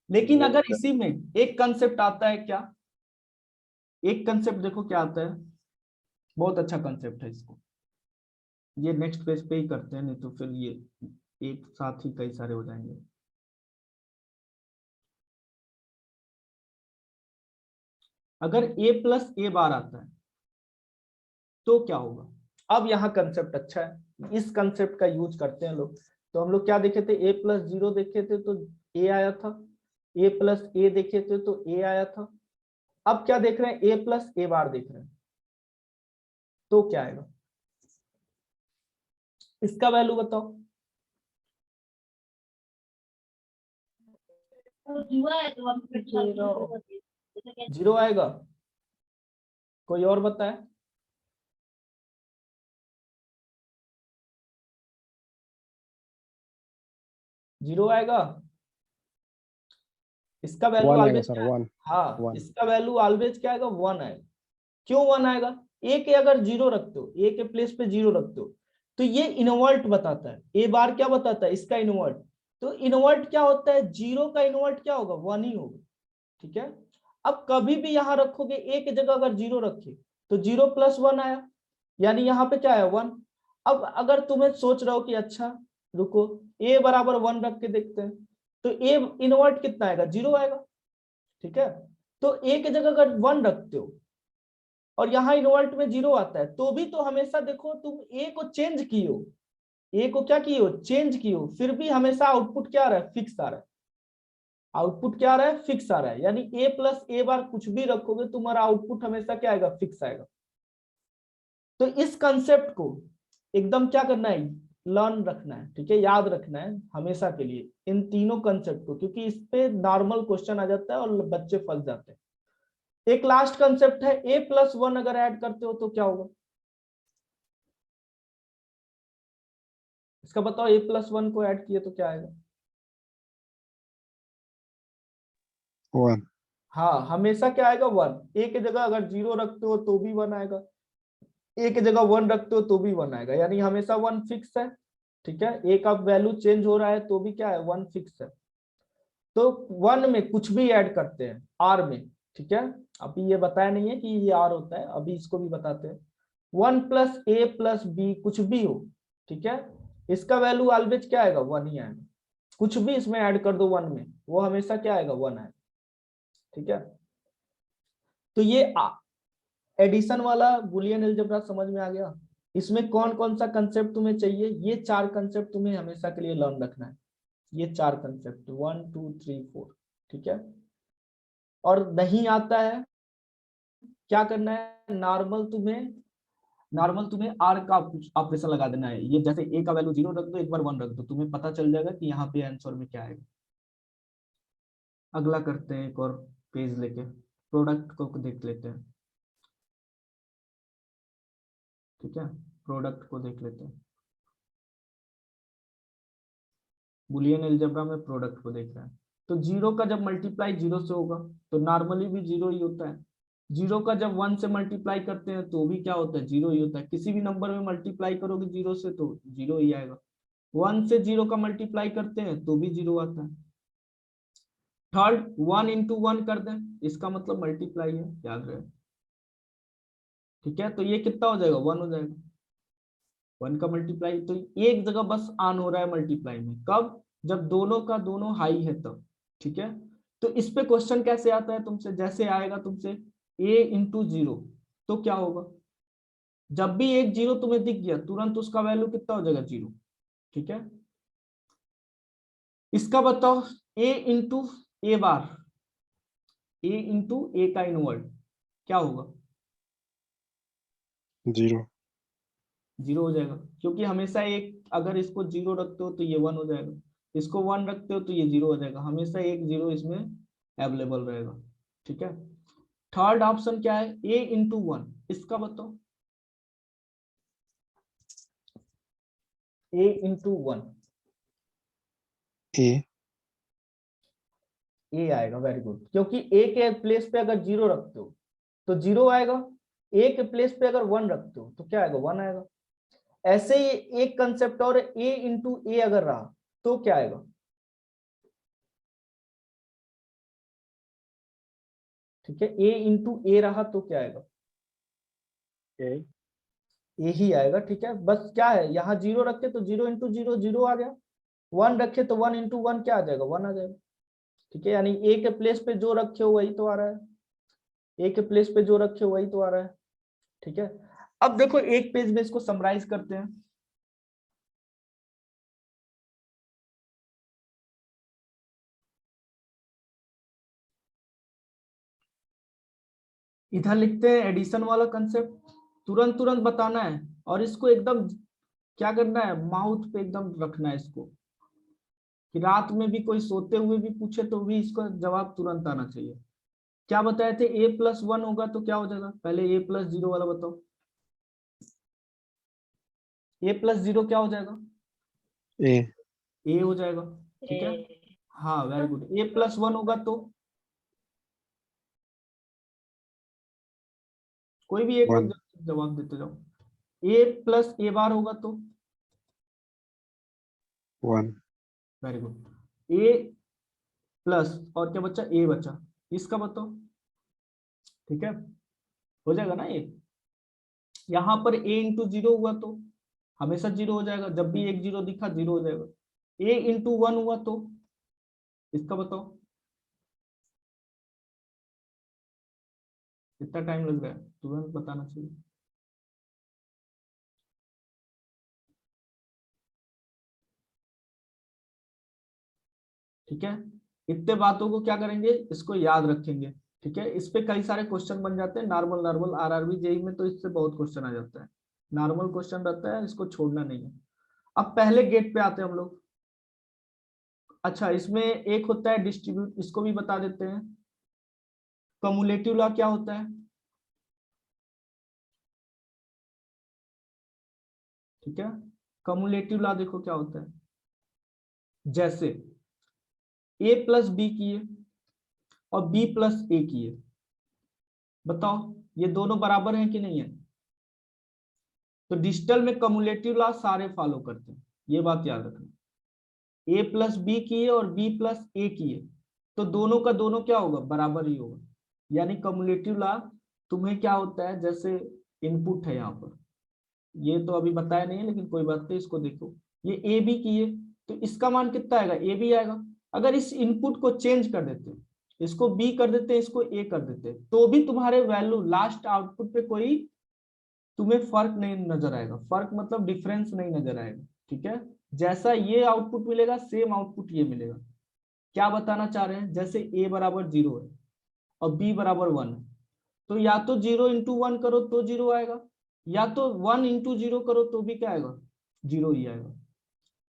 लेकिन अगर इसी में एक कंसेप्ट आता है, क्या? एक कंसेप्ट देखो क्या आता है, बहुत अच्छा कंसेप्ट है। इसको ये नेक्स्ट पेज पे ही करते हैं, नहीं तो फिर ये एक साथ ही कई सारे हो जाएंगे। अगर a + a बार आता है तो क्या होगा? अब यहाँ कंसेप्ट अच्छा है, इस कंसेप्ट का यूज करते हैं लोग। तो हम लोग क्या देखे थे? a + 0 देखे थे तो a आया था, a + a देखे थे तो a आया था। अब क्या देख रहे हैं? a + a बार देख रहे हैं तो क्या आएगा? इसका वैल्यू बताओ। 0 आएगा। कोई और बताए? जीरो आएगा। इसका वैल्यू 1 आएगा ऑलवेज सर, क्या है? 1 हाँ, 1। इसका वैल्यू ऑलवेज क्या आएगा? 1 आएगा। क्यों 1 आएगा? ए के अगर 0 रखते हो, ए के प्लेस पे 0 रखते हो तो ये इनवर्ट बताता है। ए बार क्या बताता है? इसका इनवर्ट। तो इनवर्ट क्या होता है? 0 का इनवर्ट क्या होगा? 1 ही होगा। ठीक है, अब कभी भी यहाँ रखोगे ए की जगह अगर 0 रखे तो 0 + 1 आया, यानी यहाँ पे क्या है? 1। अब अगर तुम्हें सोच रहे हो कि अच्छा रुको, ए बराबर 1 रख के देखते हैं, तो ए इनवर्ट कितना आएगा? 0 आएगा। ठीक है, तो ए की जगह अगर 1 रखते हो और यहाँ इनवर्ट में 0 आता है तो भी तो हमेशा देखो तुम ए को चेंज किए हो, ए को क्या किए हो? चेंज किए हो, फिर भी हमेशा आउटपुट क्या आ रहा है? फिक्स आ रहा है। आउटपुट क्या आ रहा है, फिक्स आ रहा है, यानी ए प्लस ए बार कुछ भी रखोगे तुम्हारा आउटपुट हमेशा क्या आएगा, फिक्स आएगा। तो इस कंसेप्ट को एकदम क्या करना है, लर्न रखना है, ठीक है, याद रखना है हमेशा के लिए इन तीनों कंसेप्ट को, क्योंकि इस पे नॉर्मल क्वेश्चन आ जाता है और बच्चे फंस जाते हैं। एक लास्ट कंसेप्ट है, ए प्लस वन अगर ऐड करते हो तो क्या होगा, इसका बताओ, ए प्लस वन को ऐड किए तो क्या आएगा। 1. हाँ, हमेशा क्या आएगा, वन। ए की जगह अगर जीरो रखते हो तो भी वन आएगा, ए की जगह वन रखते हो तो भी वन आएगा, यानी हमेशा वन फिक्स है, ठीक है। ए का वैल्यू चेंज हो रहा है तो भी क्या है, वन फिक्स है। तो वन में कुछ भी ऐड करते हैं आर में, ठीक है, अभी ये बताया नहीं है कि ये आर होता है, अभी इसको भी बताते हैं। वन प्लस ए प्लस बी कुछ भी हो, ठीक है, इसका वैल्यू ऑलवेज क्या आएगा, वन ही आएगा। कुछ भी इसमें ऐड कर दो वन में, वो हमेशा क्या आएगा, वन आएगा, ठीक है। तो ये एडिशन वाला बुलियन अलजेब्रा समझ में आ गया। इसमें कौन कौन सा कंसेप्ट तुम्हें चाहिए, ये चार कंसेप्ट तुम्हें हमेशा के लिए लर्न रखना है, ये चार कंसेप्ट, 1 2 3 4, ठीक है। और नहीं आता है, क्या करना है, नॉर्मल तुम्हें आर का ऑपरेशन लगा देना है, ये जैसे ए का वैल्यू जीरो रख दो, एक बार वन रख दो, तुम्हें पता चल जाएगा कि यहाँ पे आंसर में क्या आएगा। अगला करते हैं, एक और पेज लेके प्रोडक्ट को देख लेते हैं, ठीक है, प्रोडक्ट को देख लेते हैं। बुलियन अलजेब्रा में प्रोडक्ट को देख रहे हैं, तो जीरो का जब मल्टीप्लाई जीरो से होगा तो नॉर्मली भी जीरो ही होता है। जीरो का जब वन से मल्टीप्लाई करते हैं तो भी क्या होता है, जीरो ही होता है। किसी भी नंबर में मल्टीप्लाई करोगे जीरो से तो जीरो ही आएगा। वन से जीरो का मल्टीप्लाई करते हैं तो भी जीरो आता है। थर्ड, वन इंटू वन कर दें, इसका मतलब मल्टीप्लाई है, याद रहे, ठीक है। तो ये कितना हो जाएगा, वन हो जाएगा, वन का मल्टीप्लाई। तो एक जगह बस ऑन हो रहा है मल्टीप्लाई में, कब, जब दोनों का दोनों हाई है तब, ठीक है। तो इस पे क्वेश्चन कैसे आता है तुमसे, जैसे आएगा तुमसे a इंटू जीरो, तो क्या होगा, जब भी एक जीरो तुम्हें दिख गया तुरंत उसका वैल्यू कितना हो जाएगा, जीरो, ठीक है। इसका बताओ, a into A bar, a into A का इनवर्ट क्या होगा, 0. जीरो हो जाएगा, क्योंकि हमेशा एक, अगर इसको जीरो रखते हो तो ये वन हो जाएगा, इसको वन रखते हो तो ये जीरो हो जाएगा, हमेशा एक जीरो इसमें अवेलेबल रहेगा, ठीक है। थर्ड ऑप्शन क्या है, ए इंटू वन, इसका बताओ, ए इंटू वन, A. ए आएगा, वेरी गुड, क्योंकि ए के प्लेस पे अगर जीरो रखते हो तो जीरो आएगा, ए के प्लेस पे अगर वन रखते हो तो क्या आएगा, वन आएगा। ऐसे ही एक कंसेप्ट और, ए इंटू ए अगर रहा तो क्या आएगा, ठीक है, ए इंटू ए रहा तो क्या आएगा, A. ए ही आएगा, ठीक है। बस क्या है, यहाँ जीरो रखे तो जीरो इंटू जीरो जीरो आ गया, वन रखे तो वन इंटू वन क्या आ जाएगा, वन आ जाएगा, ठीक है। यानी ए के प्लेस पे जो रखे हो वही तो आ रहा है, ए के प्लेस पे जो रखे हो वही तो आ रहा है, ठीक है। अब देखो एक पेज में इसको समराइज करते हैं। इधर लिखते हैं एडिशन वाला कंसेप्ट, तुरंत तुरंत बताना है, और इसको एकदम क्या करना है, माउथ पे एकदम रखना है इसको, कि रात में भी कोई सोते हुए भी पूछे तो भी इसका जवाब तुरंत आना चाहिए। क्या बताए थे, ए प्लस वन होगा तो क्या हो जाएगा, पहले ए प्लस जीरो वाला बताओ, ए प्लस जीरो क्या हो जाएगा, A. ए हो जाएगा, ठीक है। ए हाँ वेरी गुड, ए प्लस वन होगा तो कोई भी एक 1. जवाब देते जाओ, ए प्लस ए बार होगा तो 1. वेरी गुड, ए प्लस और क्या बचा, ए बचा, इसका बताओ, ठीक है, हो जाएगा ना ये। यहाँ पर ए इंटू जीरो हुआ तो हमेशा जीरो हो जाएगा, जब भी एक जीरो दिखा जीरो हो जाएगा। ए इंटू वन हुआ तो इसका बताओ, कितना टाइम लग रहा है, तुरंत बताना चाहिए। ठीक है, इतने बातों को क्या करेंगे, इसको याद रखेंगे। ठीक है, इस पे कई सारे क्वेश्चन बन जाते हैं, नॉर्मल नॉर्मल आरआरबी जेई में तो इससे बहुत क्वेश्चन आ जाता है, नॉर्मल क्वेश्चन रहता है, इसको छोड़ना नहीं है। अब पहले गेट पे आते हैं हम लोग। अच्छा, इसमें एक होता है डिस्ट्रीब्यूट, इसको भी बता देते हैं। कम्युलेटिव लॉ क्या होता है? ठीक है, कम्युलेटिव लॉ देखो क्या होता है। जैसे a प्लस बी किए और b प्लस ए किए, बताओ ये दोनों बराबर हैं कि नहीं है? तो डिजिटल में कम्युलेटिव लॉ सारे फॉलो करते हैं, ये बात याद रखना। a प्लस बी किए और b प्लस ए किए तो दोनों का दोनों क्या होगा, बराबर ही होगा। यानी कम्युलेटिव लॉ तुम्हें क्या होता है, जैसे इनपुट है यहाँ पर, ये तो अभी बताया नहीं है लेकिन कोई बात नहीं, इसको देखो। ये ए बी किए तो इसका मान कितना आएगा, ए बी आएगा। अगर इस इनपुट को चेंज कर देते, इसको बी कर देते, इसको ए कर देते, तो भी तुम्हारे वैल्यू लास्ट आउटपुट पे कोई तुम्हें फर्क नहीं नजर आएगा। फर्क मतलब डिफरेंस नहीं नजर आएगा। ठीक है, जैसा ये आउटपुट मिलेगा सेम आउटपुट ये मिलेगा। क्या बताना चाह रहे हैं, जैसे ए बराबर 0 है और बी बराबर 1 है, तो या तो 0 इंटू 1 करो तो 0 आएगा, या तो 1 इंटू 0 करो तो भी क्या आएगा, 0 ही आएगा।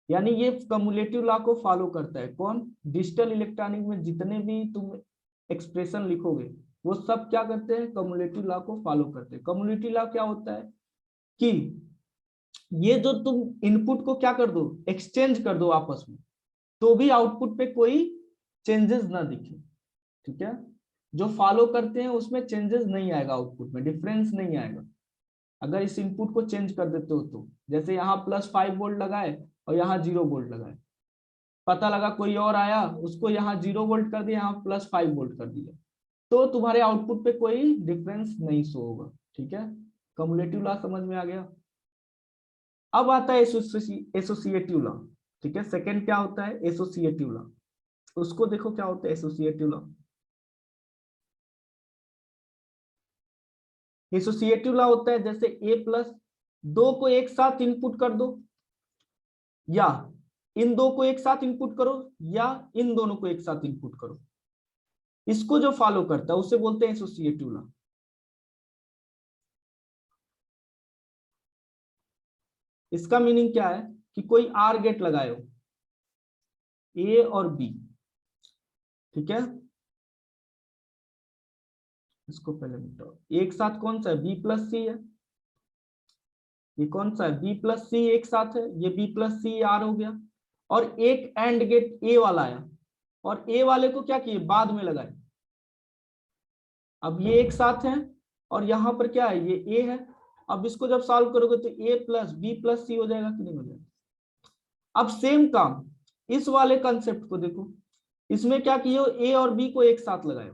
यानी ये कम्युलेटिव लॉ को फॉलो करता है। कौन? डिजिटल इलेक्ट्रॉनिक में जितने भी तुम एक्सप्रेशन लिखोगे वो सब क्या करते हैं, कम्युलेटिव लॉ को फॉलो करते हैं। कम्युलेटिव लॉ क्या होता है कि ये जो तुम इनपुट को क्या कर दो, एक्सचेंज कर दो आपस में, तो भी आउटपुट पे कोई चेंजेस ना दिखे। ठीक है, जो फॉलो करते हैं उसमें चेंजेस नहीं आएगा, आउटपुट में डिफरेंस नहीं आएगा। अगर इस इनपुट को चेंज कर देते हो तो, जैसे यहाँ +5 वोल्ट लगाए और यहाँ 0 वोल्ट लगाए, पता लगा कोई और आया उसको यहाँ 0 वोल्ट कर दिया, यहाँ +5 वोल्ट कर दिया, तो तुम्हारे आउटपुट पे कोई डिफरेंस नहीं शो होगा। ठीक है, कम्युलेटिव लॉ समझ में आ गया। अब आता है एसोसिएटिव लॉ। ठीक है, सेकंड क्या होता है, एसोसिएटिव लॉ। उसको देखो क्या होता है एसोसिएटिव लॉ। एसोसिएटिव लॉ होता है जैसे a+2 को एक साथ इनपुट कर दो, या इन दो को एक साथ इनपुट करो, या इन दोनों को एक साथ इनपुट करो, इसको जो फॉलो करता है उसे बोलते हैं एसोसिएटिव लॉ। इसका मीनिंग क्या है कि कोई आर गेट लगाए हो, ए और बी। ठीक है, इसको पहले मिटाओ। एक साथ कौन सा है, बी प्लस सी है। ये कौन सा है, बी प्लस सी एक साथ है, ये बी प्लस सी आर हो गया। और एक एंड गेट ए वाला आया और ए वाले को क्या किए, बाद में लगाए। अब ये एक साथ है और यहाँ पर क्या है, ये ए है। अब इसको जब सॉल्व करोगे तो ए प्लस बी प्लस सी हो जाएगा कि नहीं हो जाएगा। अब सेम काम इस वाले कंसेप्ट को देखो, इसमें क्या किए हो, ए और बी को एक साथ लगाए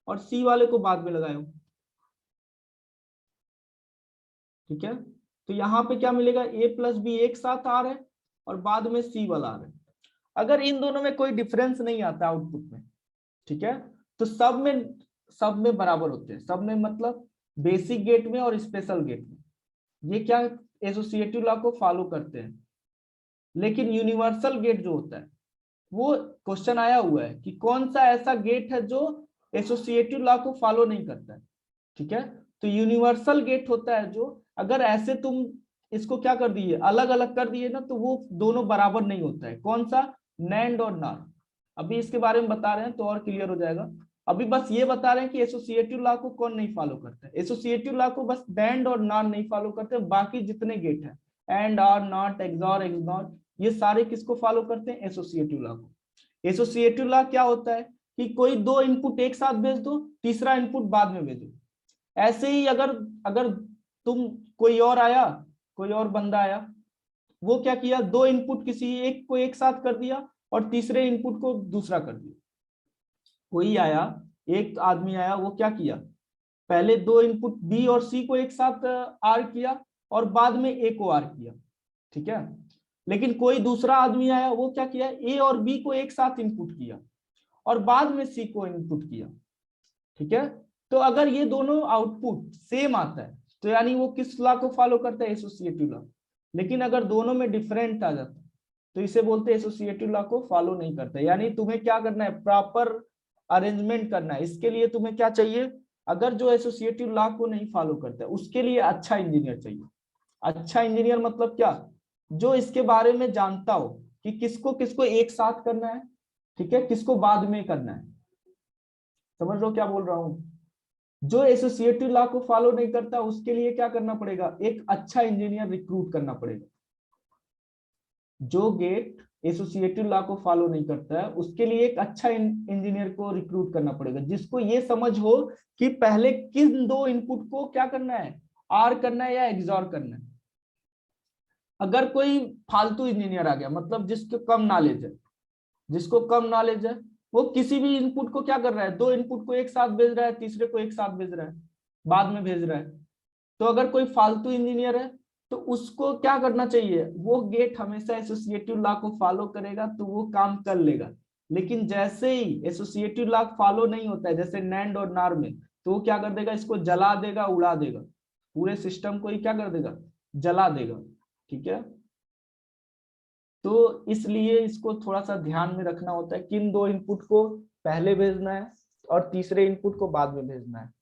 और सी वाले को बाद में लगाए। ठीक है, तो यहाँ पे क्या मिलेगा, ए प्लस बी एक साथ आ रहा है और बाद में सी वाला आ रहा है। अगर इन दोनों में कोई डिफरेंस नहीं आता आउटपुट में, ठीक है, तो सब में बराबर होते हैं। सब में मतलब बेसिक गेट में और स्पेशल गेट में, ये क्या एसोसिएटिव लॉ को फॉलो करते हैं। लेकिन यूनिवर्सल गेट जो होता है, वो क्वेश्चन आया हुआ है कि कौन सा ऐसा गेट है जो एसोसिएटिव लॉ को फॉलो नहीं करता है। ठीक है, तो यूनिवर्सल गेट होता है जो, अगर ऐसे तुम इसको क्या कर दिए, अलग अलग कर दिए ना, तो वो दोनों बराबर नहीं होता है। कौन सा, नैंड और नार। अभी इसके बारे में बता रहे हैं तो और क्लियर हो जाएगा। अभी बस ये बता रहे हैं कि एसोसिएटिव लॉ को कौन नहीं फॉलो करता है। एसोसिएटिव लॉ को बस नैंड और नार नहीं फॉलो करते, बाकी जितने गेट है, एंड, आर, नॉट, एक्सॉर, एक्सनॉट, ये सारे किसको फॉलो करते हैं, एसोसिएटिव लॉ को। एसोसिएटिव लॉ क्या होता है कि कोई दो इनपुट एक साथ भेज दो, तीसरा इनपुट बाद में भेजो। ऐसे ही अगर अगर तुम, कोई और आया, कोई और बंदा आया, वो क्या किया, दो इनपुट किसी एक को एक साथ कर दिया और तीसरे इनपुट को दूसरा कर दिया। कोई आया, एक आदमी आया, वो क्या किया, पहले दो इनपुट बी और सी को एक साथ आर किया और बाद में ए को आर किया। ठीक है, लेकिन कोई दूसरा आदमी आया, वो क्या किया, ए और बी को एक साथ इनपुट किया और बाद में सी को इनपुट किया। ठीक है, तो अगर ये दोनों आउटपुट सेम आता है तो यानी वो किस लॉ को फॉलो करता है, एसोसिएटिव लॉ। लेकिन अगर दोनों में डिफरेंट आ जाता है तो इसे बोलते हैं एसोसिएटिव लॉ को फॉलो नहीं करता। यानी तुम्हें क्या करना है, प्रॉपर अरेंजमेंट करना है। इसके लिए तुम्हें क्या चाहिए, अगर जो एसोसिएटिव लॉ को नहीं फॉलो करता है उसके लिए अच्छा इंजीनियर चाहिए। अच्छा इंजीनियर मतलब क्या, जो इसके बारे में जानता हो कि किसको किसको एक साथ करना है, ठीक है, किसको बाद में करना है। समझ लो क्या बोल रहा हूं। जो एसोसिएटिव लॉ को फॉलो नहीं करता उसके लिए क्या करना पड़ेगा, एक अच्छा इंजीनियर रिक्रूट करना पड़ेगा। जो गेट एसोसिएटिव लॉ को फॉलो नहीं करता है उसके लिए एक अच्छा इंजीनियर को रिक्रूट करना पड़ेगा, जिसको ये समझ हो कि पहले किन दो इनपुट को क्या करना है, आर करना है या एक्सॉर करना है। अगर कोई फालतू इंजीनियर आ गया, मतलब जिसको कम नॉलेज है, जिसको कम नॉलेज है, वो किसी भी इनपुट को क्या कर रहा है, दो इनपुट को एक साथ भेज रहा है, तीसरे को एक साथ भेज रहा है, बाद में भेज रहा है। तो अगर कोई फालतू इंजीनियर है तो उसको क्या करना चाहिए, वो गेट हमेशा एसोसिएटिव लॉ को फॉलो करेगा तो वो काम कर लेगा। लेकिन जैसे ही एसोसिएटिव लॉ फॉलो नहीं होता है, जैसे नैंड और नार में, तो वो क्या कर देगा, इसको जला देगा, उड़ा देगा, पूरे सिस्टम को ही क्या कर देगा, जला देगा। ठीक है, तो इसलिए इसको थोड़ा सा ध्यान में रखना होता है, किन दो इनपुट को पहले भेजना है और तीसरे इनपुट को बाद में भेजना है।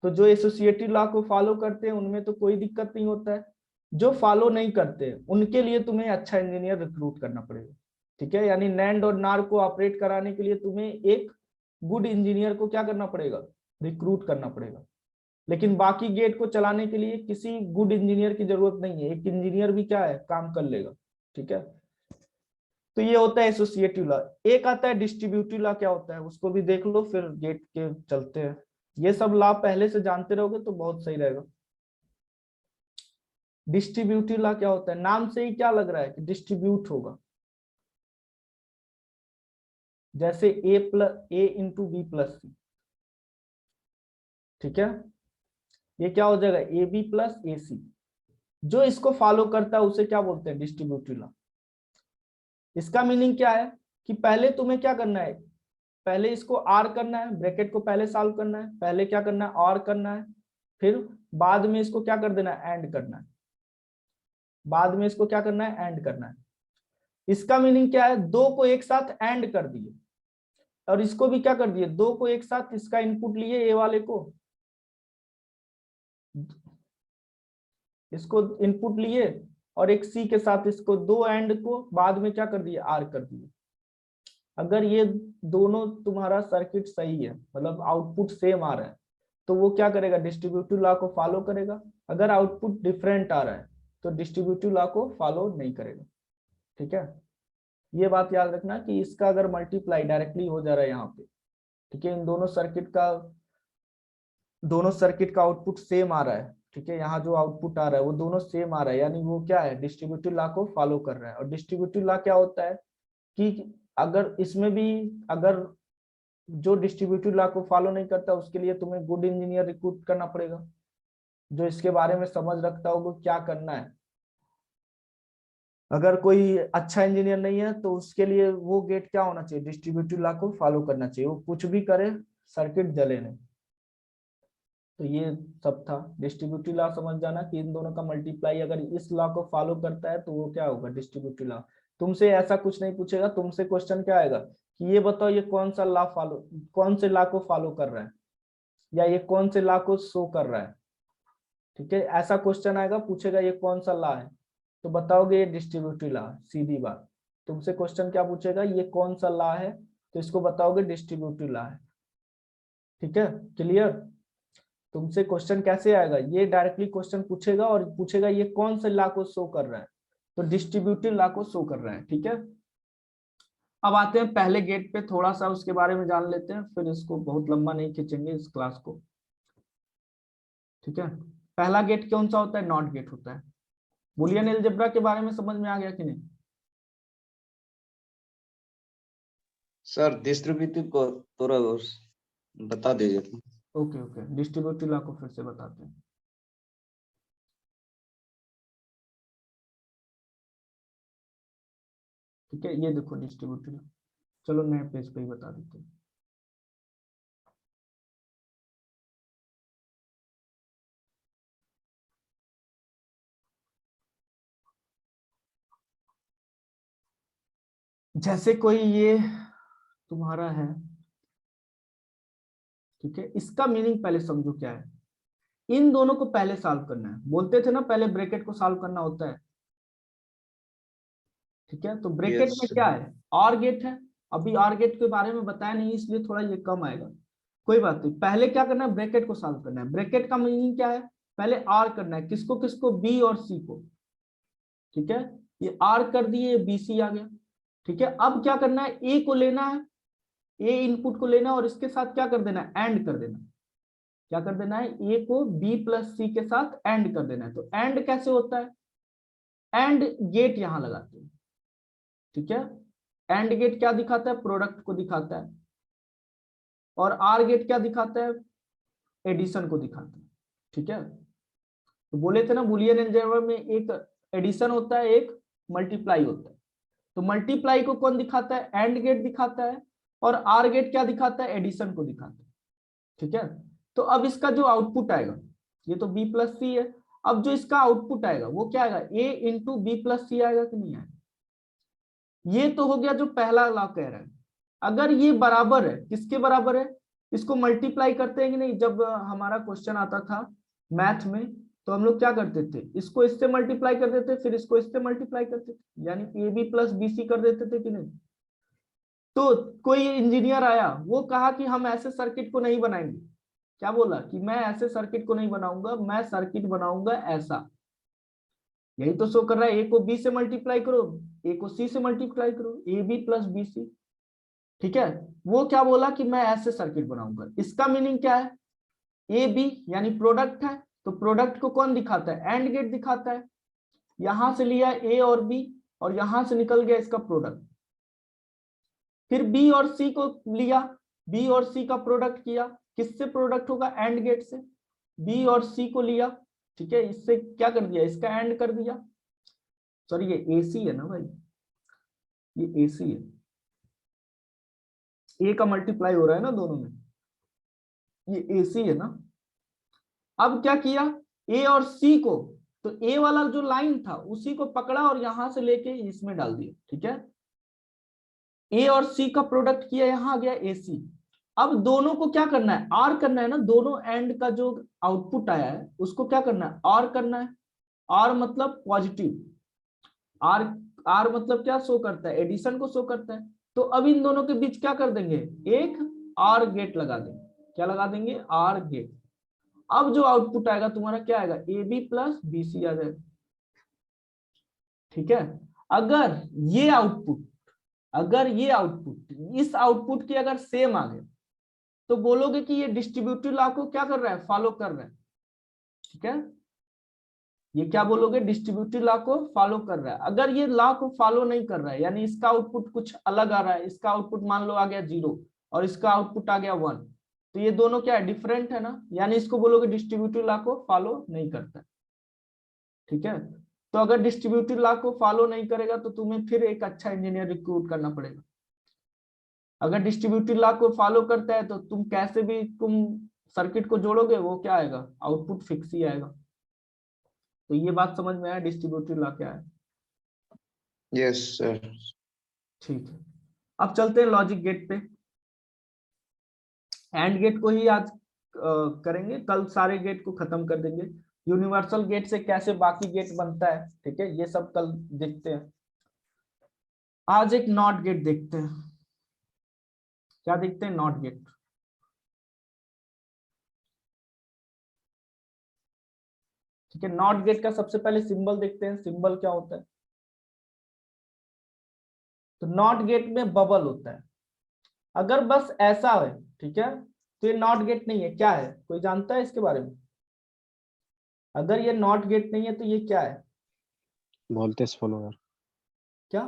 तो जो एसोसिएटिव लॉ को फॉलो करते हैं उनमें तो कोई दिक्कत नहीं होता है, जो फॉलो नहीं करते उनके लिए तुम्हें अच्छा इंजीनियर रिक्रूट करना पड़ेगा। ठीक है, यानी नैंड और नार को ऑपरेट कराने के लिए तुम्हें एक गुड इंजीनियर को क्या करना पड़ेगा, रिक्रूट करना पड़ेगा। लेकिन बाकी गेट को चलाने के लिए किसी गुड इंजीनियर की जरूरत नहीं है, एक इंजीनियर भी क्या है, काम कर लेगा। ठीक है, तो ये होता है एसोसिएटिव लॉ। एक आता है डिस्ट्रीब्यूटिव लॉ, क्या होता है उसको भी देख लो, फिर गेट के चलते हैं। ये सब लॉ पहले से जानते रहोगे तो बहुत सही रहेगा। डिस्ट्रीब्यूटिव लॉ क्या होता है, नाम से ही क्या लग रहा है कि डिस्ट्रीब्यूट होगा। जैसे ए इंटू बी प्लस सी, ठीक है, ये क्या हो जाएगा, ए बी प्लस ए सी। जो इसको फॉलो करता है उसे क्या बोलते हैं, डिस्ट्रीब्यूटिव लॉ। इसका मीनिंग क्या है कि पहले तुम्हें क्या करना है, पहले इसको आर करना है, ब्रैकेट को पहले सॉल्व करना है, पहले क्या करना है, और करना है, फिर बाद में इसको क्या कर देना है, एंड करना है। बाद में इसको क्या करना है, एंड करना है। इसका मीनिंग क्या है, दो को एक साथ एंड कर दिए और इसको भी क्या कर दिए, दो को एक साथ, इसका इनपुट लिए ए वाले को, इसको इनपुट लिए और एक सी के साथ इसको, दो एंड को बाद में क्या कर दिए, आर कर दिए। अगर ये दोनों तुम्हारा सर्किट सही है, मतलब आउटपुट सेम आ रहा है, तो वो क्या करेगा, डिस्ट्रीब्यूटिव लॉ को फॉलो करेगा। अगर आउटपुट डिफरेंट आ रहा है तो डिस्ट्रीब्यूटिव लॉ को फॉलो नहीं करेगा। ठीक है, ये बात याद रखना कि इसका अगर मल्टीप्लाई डायरेक्टली हो जा रहा है यहाँ पे, ठीक है, इन दोनों सर्किट का आउटपुट सेम आ रहा है, ठीक है, यहाँ जो आउटपुट आ रहा है वो दोनों सेम आ रहा है, यानी वो क्या है, डिस्ट्रीब्यूटिव लॉ को फॉलो कर रहा है। और डिस्ट्रीब्यूटिव लॉ क्या होता है कि अगर इसमें भी, अगर जो डिस्ट्रीब्यूटिव लॉ को फॉलो नहीं करता उसके लिए तुम्हें गुड इंजीनियर रिक्रूट करना पड़ेगा, जो इसके बारे में समझ रखता होगा क्या करना है। अगर कोई अच्छा इंजीनियर नहीं है तो उसके लिए वो गेट क्या होना चाहिए, डिस्ट्रीब्यूटिव लॉ को फॉलो करना चाहिए, वो कुछ भी करे सर्किट जले नहीं। तो ये सब था डिस्ट्रीब्यूटिव लॉ, समझ जाना कि इन दोनों का मल्टीप्लाई अगर इस लॉ को फॉलो करता है तो वो क्या होगा, डिस्ट्रीब्यूटिव लॉ। तुमसे ऐसा कुछ नहीं पूछेगा, तुमसे क्वेश्चन क्या आएगा कि ये बताओ ये कौन सा लॉ फॉलो, कौन से लॉ को फॉलो कर रहा है, या ये कौन से लॉ को शो कर रहा है। ठीक है, ऐसा क्वेश्चन आएगा, पूछेगा ये कौन सा लॉ है, तो बताओगे ये डिस्ट्रीब्यूटिव लॉ, सीधी बात। तुमसे क्वेश्चन क्या पूछेगा, ये कौन सा लॉ है, तो इसको बताओगे डिस्ट्रीब्यूटिव लॉ है। ठीक है, क्लियर। तुमसे क्वेश्चन कैसे आएगा, ये डायरेक्टली क्वेश्चन पूछेगा और पूछेगा ये कौन से लॉ को शो कर रहा है, तो डिस्ट्रीब्यूटिव लॉ को शो कर रहा है। ठीक है, अब आते हैं पहले गेट पे, थोड़ा सा उसके बारे में जान लेते हैं, फिर इसको बहुत लंबा नहीं खींचेंगे इस क्लास को। ठीक है, पहला गेट कौन सा होता है, नॉट गेट होता है। बुलियन अलजेब्रा के बारे में समझ में आ गया कि नहीं। सर डिस्ट्रीब्यूटिव को थोड़ा और बता दीजिए। ओके ओके, डिस्ट्रीब्यूटिव लॉ को फिर से बताते हैं। ठीक है, ये देखो डिस्ट्रीब्यूटिव लॉ, चलो नए पेज पे ही बता देते हैं। जैसे कोई ये तुम्हारा है, ठीक है, इसका मीनिंग पहले समझो क्या है। इन दोनों को पहले सॉल्व करना है, बोलते थे ना पहले ब्रैकेट को सॉल्व करना होता है, ठीक है। तो ब्रैकेट यस में क्या है, और गेट है। अभी और गेट के बारे में बताया नहीं इसलिए थोड़ा ये कम आएगा, कोई बात नहीं। पहले क्या करना है, ब्रैकेट को सॉल्व करना है। ब्रैकेट का मीनिंग क्या है, पहले आर करना है, किसको किसको, बी और सी को, ठीक है। ये आर कर दिए, बी सी आ गया, ठीक है। अब क्या करना है, ए को लेना है, ए इनपुट को लेना है और इसके साथ क्या कर देना है, एंड कर देना है। क्या कर देना है, ए को बी प्लस सी के साथ एंड कर देना है। तो एंड कैसे होता है, एंड गेट यहां लगाते हैं, ठीक है। एंड गेट क्या दिखाता है, प्रोडक्ट को दिखाता है, और आर गेट क्या दिखाता है, एडिशन को दिखाता है, ठीक है। तो बोले थे ना बुलियन अलजेब्रा में एक एडिशन होता है, एक मल्टीप्लाई होता है। तो मल्टीप्लाई को कौन दिखाता है, एंड गेट दिखाता है, और आर गेट क्या दिखाता है, एडिशन को दिखाता है, ठीक है। तो अब इसका जो आउटपुट आएगा, ये तो बी प्लस सी है, अब जो इसका आउटपुट आएगा वो क्या आएगा, ए इंटू बी प्लस सी आएगा कि नहीं आएगा। ये तो हो गया जो पहला लॉ कह रहा है। अगर ये बराबर है, किसके बराबर है, इसको मल्टीप्लाई करते हैं कि नहीं। जब हमारा क्वेश्चन आता था मैथ में तो हम लोग क्या करते थे, इसको इससे मल्टीप्लाई कर देते, फिर इसको इससे मल्टीप्लाई करते थे, यानी A B plus B C कर देते थे कि नहीं। तो कोई इंजीनियर आया, वो कहा कि हम ऐसे सर्किट को नहीं बनाएंगे, क्या बोला कि मैं ऐसे सर्किट को नहीं बनाऊंगा, मैं सर्किट बनाऊंगा ऐसा। यही तो शो कर रहा है, ए को बी से मल्टीप्लाई करो, ए को सी से मल्टीप्लाई करो, A B plus B C, ठीक है। वो क्या बोला कि मैं ऐसे सर्किट बनाऊंगा। इसका मीनिंग क्या है, ए बी यानी प्रोडक्ट है, तो प्रोडक्ट को कौन दिखाता है, एंड गेट दिखाता है। यहां से लिया ए और बी, और यहां से निकल गया इसका प्रोडक्ट। फिर बी और सी को लिया, बी और सी का प्रोडक्ट किया, किससे प्रोडक्ट होगा, एंड गेट से। बी और सी को लिया, ठीक है, इससे क्या कर दिया, इसका एंड कर दिया। सॉरी ये एसी है ना भाई, ये एसी है, ए का मल्टीप्लाई हो रहा है ना दोनों में, ये एसी है ना। अब क्या किया, ए और सी को, तो ए वाला जो लाइन था उसी को पकड़ा और यहां से लेके इसमें डाल दिया, ठीक है। ए और सी का प्रोडक्ट किया, यहां आ गया एसी। अब दोनों को क्या करना है, आर करना है ना, दोनों एंड का जो आउटपुट आया है उसको क्या करना है, आर करना है। आर मतलब पॉजिटिव, आर, आर मतलब क्या शो करता है, एडिशन को शो करता है। तो अब इन दोनों के बीच क्या कर देंगे, एक आर गेट लगा देंगे। क्या लगा देंगे, आर गेट। अब जो आउटपुट आएगा तुम्हारा क्या आएगा, A B plus B C आ जाएगा, ठीक है। अगर ये आउटपुट, अगर ये आउटपुट इस आउटपुट की अगर सेम आ गए तो बोलोगे कि ये डिस्ट्रीब्यूटिव लॉ को क्या कर रहा है, फॉलो कर रहा है, ठीक है। ये क्या बोलोगे, डिस्ट्रीब्यूटिव लॉ को फॉलो कर रहा है। अगर ये लॉ को फॉलो नहीं कर रहा है, यानी इसका आउटपुट कुछ अलग आ रहा है, इसका आउटपुट मान लो आ गया 0 और इसका आउटपुट आ गया 1, तो ये दोनों क्या है, डिफरेंट है ना, यानी इसको बोलोगे डिस्ट्रीब्यूटिव लॉ को फॉलो नहीं करता, ठीक है। तो अगर डिस्ट्रीब्यूटिव लॉ को फॉलो नहीं करेगा तो तुम्हें फिर एक अच्छा इंजीनियर रिक्रूट करना पड़ेगा। अगर डिस्ट्रीब्यूटिव लॉ को फॉलो करता है तो तुम कैसे भी तुम सर्किट को जोड़ोगे वो क्या आएगा, आउटपुट फिक्स ही आएगा। तो ये बात समझ में आया डिस्ट्रीब्यूटिव लॉ क्या है। Yes sir. ठीक है, अब चलते हैं लॉजिक गेट पे। एंड गेट को ही आज करेंगे, कल सारे गेट को खत्म कर देंगे। यूनिवर्सल गेट से कैसे बाकी गेट बनता है, ठीक है, ये सब कल देखते हैं। आज एक नॉट गेट देखते हैं। क्या देखते हैं, नॉट गेट। ठीक है, नॉट गेट का सबसे पहले सिंबल देखते हैं, सिंबल क्या होता है। तो नॉट गेट में बबल होता है, अगर बस ऐसा है, ठीक है, तो ये नॉट गेट नहीं है। क्या है, कोई जानता है इसके बारे में। अगर ये नॉट गेट नहीं है तो ये क्या है, वोल्टेज फॉलोअर, क्या,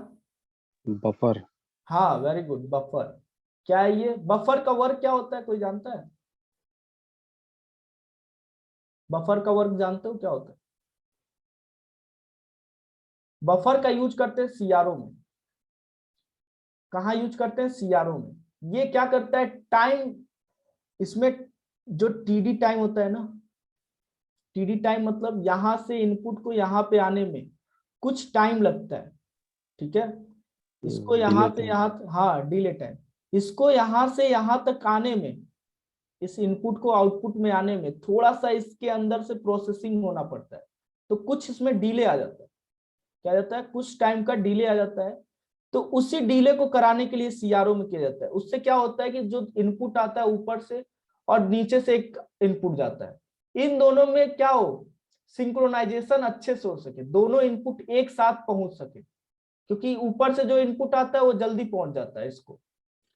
बफर, हाँ वेरी गुड, बफर। क्या है ये, बफर का वर्क क्या होता है, कोई जानता है। बफर का वर्क जानते हो क्या होता है। बफर का यूज करते हैं सीआरओ में। कहाँ यूज करते हैं, सीआरओ में। ये क्या करता है, टाइम, इसमें जो टीडी टाइम होता है ना, टीडी टाइम मतलब यहां से इनपुट को यहाँ पे आने में कुछ टाइम लगता है, ठीक है। इसको यहाँ delay से time. यहाँ, हाँ डिले टाइम, इसको यहाँ से यहाँ तक आने में, इस इनपुट को आउटपुट में आने में थोड़ा सा इसके अंदर से प्रोसेसिंग होना पड़ता है, तो कुछ इसमें डिले आ जाता है। क्या जाता है, कुछ टाइम का डिले आ जाता है। तो उसी डिले को कराने के लिए सीआरओ में किया जाता है। उससे क्या होता है कि जो इनपुट आता है ऊपर से और नीचे से एक इनपुट जाता है, इन दोनों में क्या हो, सिंक्रोनाइजेशन अच्छे से हो सके, दोनों इनपुट एक साथ पहुंच सके, क्योंकि ऊपर से जो इनपुट आता है वो जल्दी पहुंच जाता है इसको,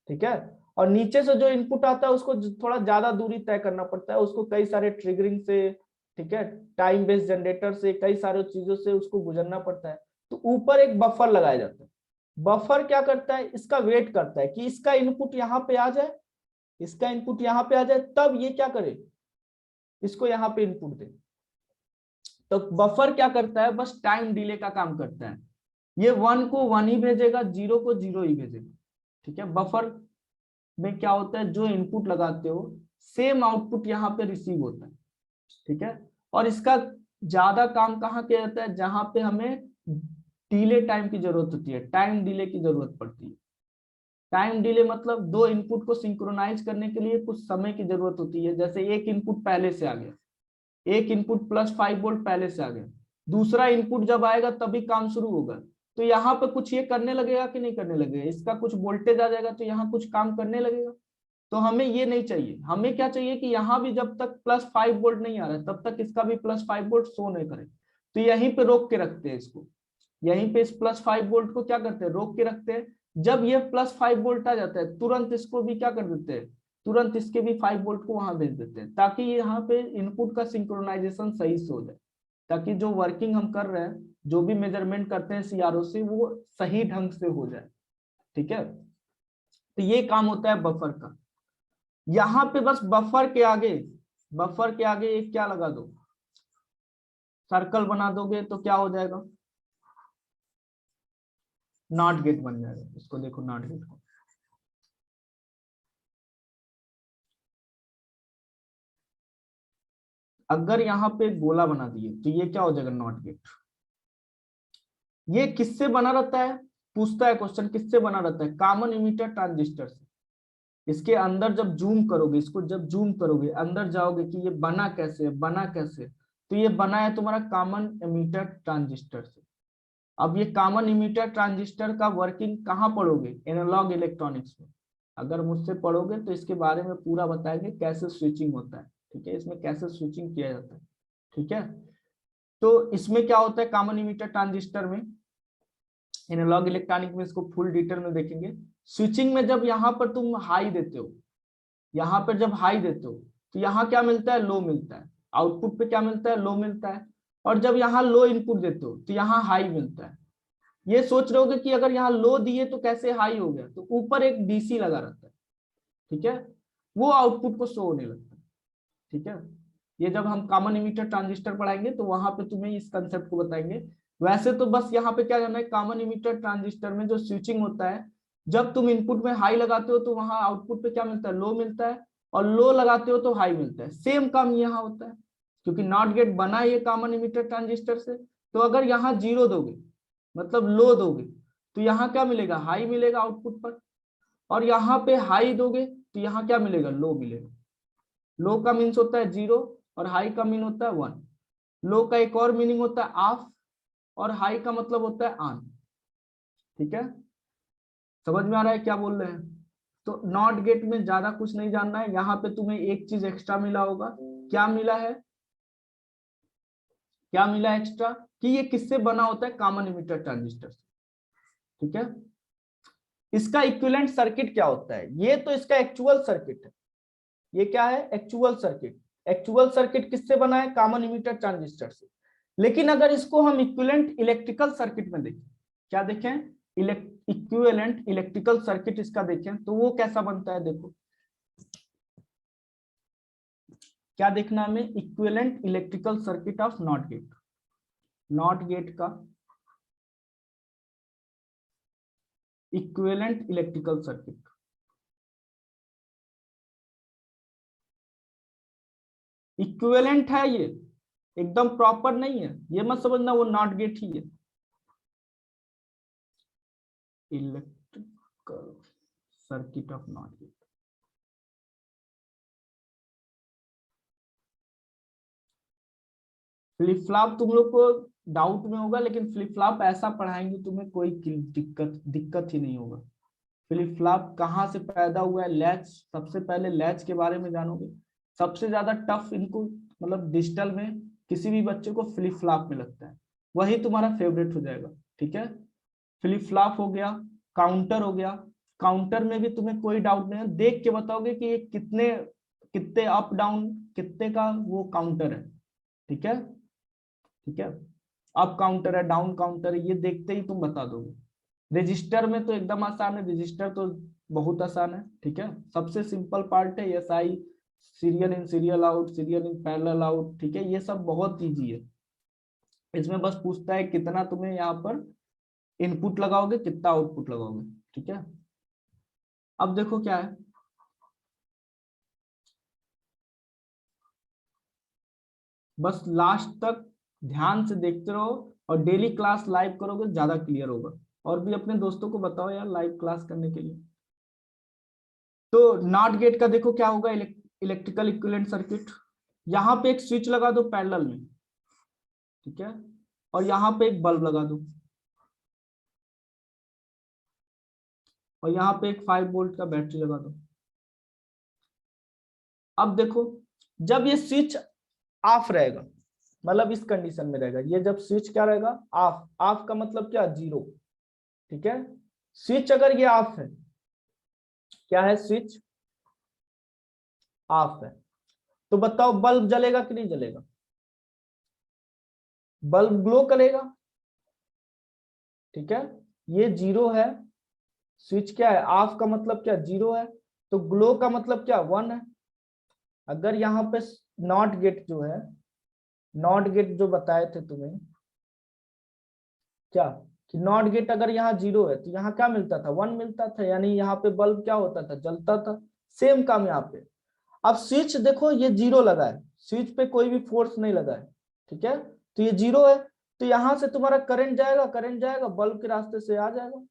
ठीक है, और नीचे से जो इनपुट आता है उसको थोड़ा ज्यादा दूरी तय करना पड़ता है, उसको कई सारे ट्रिगरिंग से, ठीक है, टाइम बेस्ड जनरेटर से, कई सारे चीजों से उसको गुजरना पड़ता है। तो ऊपर एक बफर लगाया जाता है। बफर क्या करता है, इसका वेट करता है कि इसका इनपुट यहाँ पे आ जाए, इसका इनपुट यहाँ पे आ जाए, तब ये क्या करे, इसको यहाँ पे इनपुट दे। तो बफर क्या करता है, बस टाइम डिले का काम करता है। ये 1 को 1 ही भेजेगा, 0 को 0 ही भेजेगा, ठीक है। बफर में क्या होता है, जो इनपुट लगाते हो सेम आउटपुट यहाँ पे रिसीव होता है, ठीक है। और इसका ज्यादा काम कहाँ किया जाता है, जहां पे हमें डिले टाइम की जरूरत होती है, टाइम डिले की जरूरत पड़ती है। टाइम डिले मतलब दो इनपुट को सिंक्रोनाइज करने के लिए कुछ समय की जरूरत होती है। जैसे एक इनपुट पहले से आ गया, एक इनपुट +5 वोल्ट पहले से आ गया, दूसरा इनपुट जब आएगा तभी काम शुरू होगा। तो यहाँ पे कुछ ये करने लगेगा कि नहीं करने लगेगा, इसका कुछ वोल्टेज आ जाएगा तो यहाँ कुछ काम करने लगेगा। तो हमें ये नहीं चाहिए, हमें क्या चाहिए कि यहाँ भी जब तक +5 वोल्ट नहीं आ रहा है तब तक इसका भी +5 वोल्ट शो नहीं करे। तो यहीं पे रोक के रखते हैं इसको, यहीं पे इस +5 वोल्ट को क्या करते हैं, रोक के रखते हैं। जब ये +5 वोल्ट आ जाता है तुरंत इसको भी क्या कर देते हैं, तुरंत इसके भी 5 वोल्ट को वहां भेज देते हैं, ताकि यहाँ पे इनपुट का सिंक्रोनाइजेशन सही से हो जाए, ताकि जो वर्किंग हम कर रहे हैं, जो भी मेजरमेंट करते हैं सीआरओ से, वो सही ढंग से हो जाए, ठीक है। तो ये काम होता है बफर का। यहाँ पे बस बफर के आगे, बफर के आगे एक क्या लगा दो, सर्कल बना दोगे तो क्या हो जाएगा, नॉट गेट बन जाएगा। इसको देखो, नॉट गेट को अगर यहाँ पे गोला बना दिए तो ये क्या हो जाएगा, नॉट गेट। ये किससे बना रहता है, पूछता है क्वेश्चन, किससे बना रहता है, कॉमन इमीटर ट्रांजिस्टर से। इसके अंदर जब जूम करोगे, इसको जब जूम करोगे अंदर जाओगे कि ये बना कैसे है, बना कैसे, तो ये बना है तुम्हारा कॉमन इमीटर ट्रांजिस्टर से। अब ये कॉमन इमीटर ट्रांजिस्टर का वर्किंग कहाँ पढ़ोगे, एनालॉग इलेक्ट्रॉनिक्स में। अगर मुझसे पढ़ोगे तो इसके बारे में पूरा बताएंगे कैसे स्विचिंग होता है, ठीक है, इसमें कैसे स्विचिंग किया जाता है, ठीक है। तो इसमें क्या होता है कॉमन इमीटर ट्रांजिस्टर में, एनालॉग इलेक्ट्रॉनिक में इसको फुल डिटेल में देखेंगे। स्विचिंग में जब यहाँ पर तुम हाई देते हो, यहाँ पर जब हाई देते हो तो यहाँ क्या मिलता है, लो मिलता है, आउटपुट पे क्या मिलता है, लो मिलता है। और जब यहाँ लो इनपुट देते हो तो यहाँ हाई मिलता है। ये सोच रहे होगे कि अगर यहाँ लो दिए तो कैसे हाई हो गया, तो ऊपर एक डीसी लगा रहता है, ठीक है, वो आउटपुट को शो होने लगता है, ठीक है। ये जब हम कॉमन इमीटर ट्रांजिस्टर पढ़ाएंगे तो वहां पे तुम्हें इस कंसेप्ट को बताएंगे। वैसे तो बस यहाँ पे क्या करना है, कॉमन इमीटर ट्रांजिस्टर में जो स्विचिंग होता है, जब तुम इनपुट में हाई लगाते हो तो वहां आउटपुट पे क्या मिलता है, लो मिलता है, और लो लगाते हो तो हाई मिलता है। सेम काम यहाँ होता है, क्योंकि नॉट गेट बना है ये कॉमन इमीटर ट्रांजिस्टर से। तो अगर यहाँ 0 दोगे, मतलब लो दोगे, तो यहाँ क्या मिलेगा, हाई मिलेगा आउटपुट पर। और यहाँ पे हाई दोगे तो यहाँ क्या मिलेगा, लो मिलेगा। लो का मीन्स होता है 0 और हाई का मीन होता है 1। लो का एक और मीनिंग होता है ऑफ, और हाई का मतलब होता है ऑन, ठीक है। समझ में आ रहा है क्या बोल रहे हैं। तो नॉट गेट में ज्यादा कुछ नहीं जानना है। यहाँ पे तुम्हें एक चीज एक्स्ट्रा मिला होगा, क्या मिला है, क्या मिला एक्स्ट्रा, कि ये किससे बना होता है, कॉमन इमीटर ट्रांजिस्टर से, ठीक है। इसका इक्विवेलेंट सर्किट क्या होता है, ये तो इसका एक्चुअल सर्किट है। ये क्या है, एक्चुअल सर्किट। एक्चुअल सर्किट किससे बना है, कॉमन इमीटर ट्रांजिस्टर से। लेकिन अगर इसको हम इक्विवेलेंट इलेक्ट्रिकल सर्किट में देखें, क्या देखें, इक्विवेलेंट इलेक्ट्रिकल सर्किट इसका देखें, तो वो कैसा बनता है, देखो क्या देखना हमें, equivalent electrical circuit of not gate. Not gate का इक्विवेलेंट इलेक्ट्रिकल सर्किट, इक्विवेलेंट है ये, एकदम प्रॉपर नहीं है, ये मत समझना वो नॉट गेट ही है। Electrical circuit of not gate. Flip flop तुम लोग को डाउट में होगा, लेकिन फ्लिप फ्लॉप ऐसा पढ़ाएंगे तुम्हें कोई दिक्कत ही नहीं होगा। फ्लिप फ्लॉप कहाँ से पैदा हुआ है, लैच, सबसे पहले लैच के बारे में जानोगे। सबसे ज्यादा टफ इनको मतलब डिजिटल में किसी भी बच्चे को फ्लिप फ्लॉप में लगता है, वही तुम्हारा फेवरेट हो जाएगा। ठीक है, फ्लिप फ्लॉप हो गया, काउंटर हो गया। काउंटर में भी तुम्हें कोई डाउट नहीं है, देख के बताओगे कि ये कितने कितने अप डाउन कितने का वो काउंटर है। ठीक है, ठीक है, अप काउंटर है, डाउन काउंटर है, ये देखते ही तुम बता दोगे। रजिस्टर में तो एकदम आसान है, रजिस्टर तो बहुत आसान है। ठीक है, सबसे सिंपल पार्ट है SI, serial in serial out, serial in parallel out. ठीक है, ये सब बहुत इजी है। इसमें बस पूछता है कितना तुम्हें यहाँ पर इनपुट लगाओगे, कितना आउटपुट लगाओगे। ठीक है, अब देखो क्या है, बस लास्ट तक ध्यान से देखते रहो और डेली क्लास लाइव करोगे ज्यादा क्लियर होगा। और भी अपने दोस्तों को बताओ यार लाइव क्लास करने के लिए। तो नॉट गेट का देखो क्या होगा, इलेक्ट्रिकल इक्विवेलेंट सर्किट। यहाँ पे एक स्विच लगा दो पैरेलल में, ठीक है, और यहाँ पे एक बल्ब लगा दो, और यहाँ पे एक 5 वोल्ट का बैटरी लगा दो। अब देखो, जब ये स्विच ऑफ रहेगा, मतलब इस कंडीशन में रहेगा, ये जब स्विच क्या रहेगा, ऑफ। ऑफ का मतलब क्या, जीरो। ठीक है, स्विच अगर ये ऑफ है, क्या है, स्विच ऑफ है, तो बताओ बल्ब जलेगा कि नहीं जलेगा, बल्ब ग्लो करेगा। ठीक है, ये जीरो है, स्विच क्या है, ऑफ का मतलब क्या, जीरो है, तो ग्लो का मतलब क्या, 1 है। अगर यहाँ पे नॉट गेट जो है, नॉट गेट जो बताए थे तुम्हें, क्या कि नॉट गेट अगर यहाँ जीरो है तो यहाँ क्या मिलता था, 1 मिलता था, यानी यहाँ पे बल्ब क्या होता था, जलता था। सेम काम यहाँ पे। अब स्विच देखो ये जीरो लगा है, स्विच पे कोई भी फोर्स नहीं लगा है। ठीक है, तो ये जीरो है, तो यहाँ से तुम्हारा करंट जाएगा, करंट जाएगा बल्ब के रास्ते से आ जाएगा,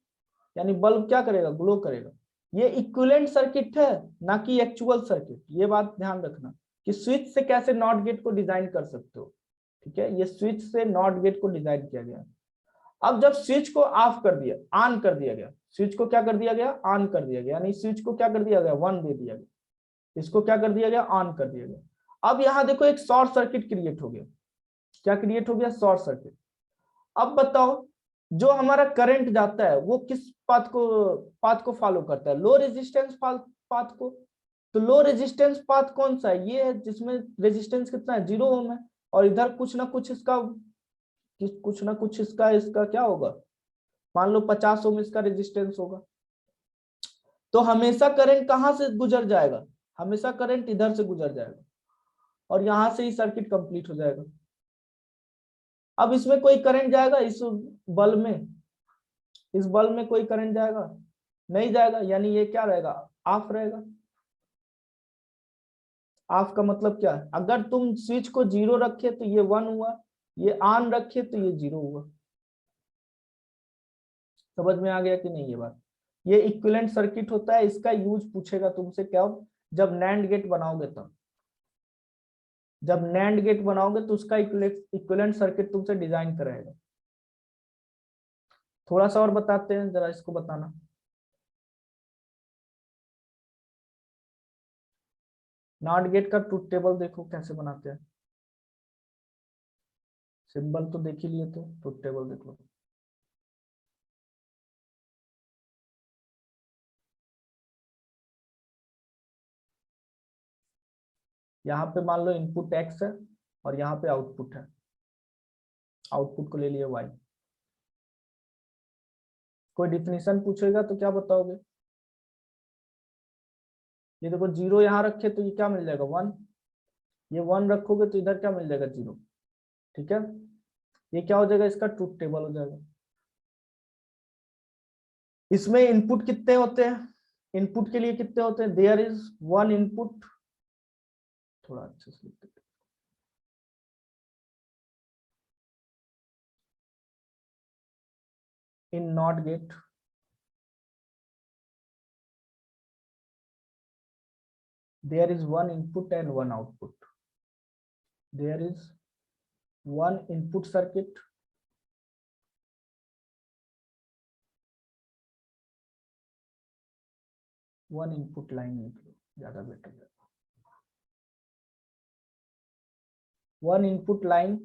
यानी बल्ब क्या करेगा, ग्लो करेगा। ये इक्विवेलेंट सर्किट है, ना कि एक्चुअल सर्किट। ये बात ध्यान रखना कि स्विच से कैसे नॉट गेट को डिजाइन कर सकते हो। ठीक है, ये स्विच से नॉट गेट को डिजाइन किया गया। अब जब स्विच को ऑफ कर दिया, ऑन कर दिया गया, स्विच को क्या कर दिया गया, ऑन कर दिया गया, यानी स्विच को क्या कर दिया गया, 1 दे दिया गया, इसको क्या कर दिया गया, ऑन कर दिया गया। अब यहाँ देखो एक शॉर्ट सर्किट क्रिएट हो गया। क्या क्रिएट हो गया, शॉर्ट सर्किट। अब बताओ जो हमारा करंट जाता है वो किस पाथ को फॉलो करता है, लो रेजिस्टेंस पाथ को। तो लो रेजिस्टेंस पाथ कौन सा है, ये है जिसमें रेजिस्टेंस कितना है, 0 ओम है, और इधर कुछ ना कुछ इसका इसका क्या होगा, मान लो 50 ओम इसका रेजिस्टेंस होगा। तो हमेशा करंट कहां से गुजर जाएगा, हमेशा करंट इधर से गुजर जाएगा, और यहां से ही सर्किट कंप्लीट हो जाएगा। अब इसमें कोई करंट जाएगा, इस बल्ब में, इस बल्ब में कोई करंट जाएगा, नहीं जाएगा, यानी ये क्या रहेगा, ऑफ रहेगा। ऑफ का मतलब क्या है, अगर तुम स्विच को 0 रखे तो ये 1 हुआ, ये ऑन रखे तो ये 0 हुआ। समझ में आ गया कि नहीं ये बात। ये इक्विवेलेंट सर्किट होता है, इसका यूज पूछेगा तुमसे क्या, जब नैंड गेट बनाओगे तब। जब नैंड गेट बनाओगे तो उसका इक्विवेलेंट सर्किट तुमसे डिजाइन कराएगा। थोड़ा सा और बताते हैं, जरा इसको बताना। नॉट गेट का ट्रुथ टेबल देखो कैसे बनाते हैं, सिंबल तो देख ही लिए थे, ट्रुथ टेबल देख लो। यहाँ पे मान लो इनपुट x है और यहाँ पे आउटपुट है, आउटपुट को ले लिए y। कोई डिफिनीशन पूछेगा तो क्या बताओगे, ये देखो 0 यहाँ रखे तो ये क्या मिल जाएगा, 1। ये 1 रखोगे तो इधर क्या मिल जाएगा, 0। ठीक है, ये क्या हो जाएगा, इसका ट्रुथ टेबल हो जाएगा। इसमें इनपुट कितने होते हैं, इनपुट के लिए कितने होते हैं, देयर इज 1 इनपुट, थोड़ा अच्छे से लिखते हैं, in not gate there is one input and one output. There is one input circuit one input line ज्यादा बेटर है. One input line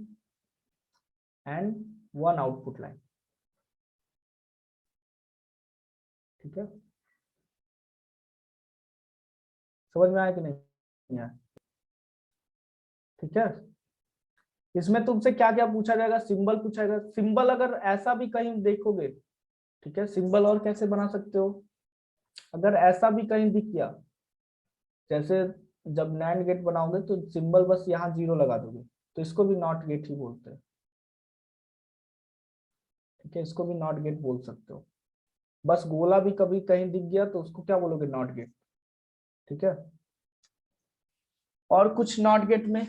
and one output line. ठीक है, समझ में आया कि नहीं यार? ठीक है, इसमें तुमसे क्या क्या पूछा जाएगा? सिंबल पूछा जाएगा. सिंबल अगर ऐसा भी कहीं देखोगे, ठीक है, सिंबल और कैसे बना सकते हो? अगर ऐसा भी कहीं दिख गया, जैसे जब नैंड गेट बनाओगे तो सिंबल बस यहाँ 0 लगा दोगे, तो इसको भी नॉट गेट ही बोलते हैं. ठीक है, इसको भी नॉट गेट बोल सकते हो. बस गोला भी कभी कहीं दिख गया तो उसको क्या बोलोगे? Not gate. ठीक है, और कुछ नॉट गेट में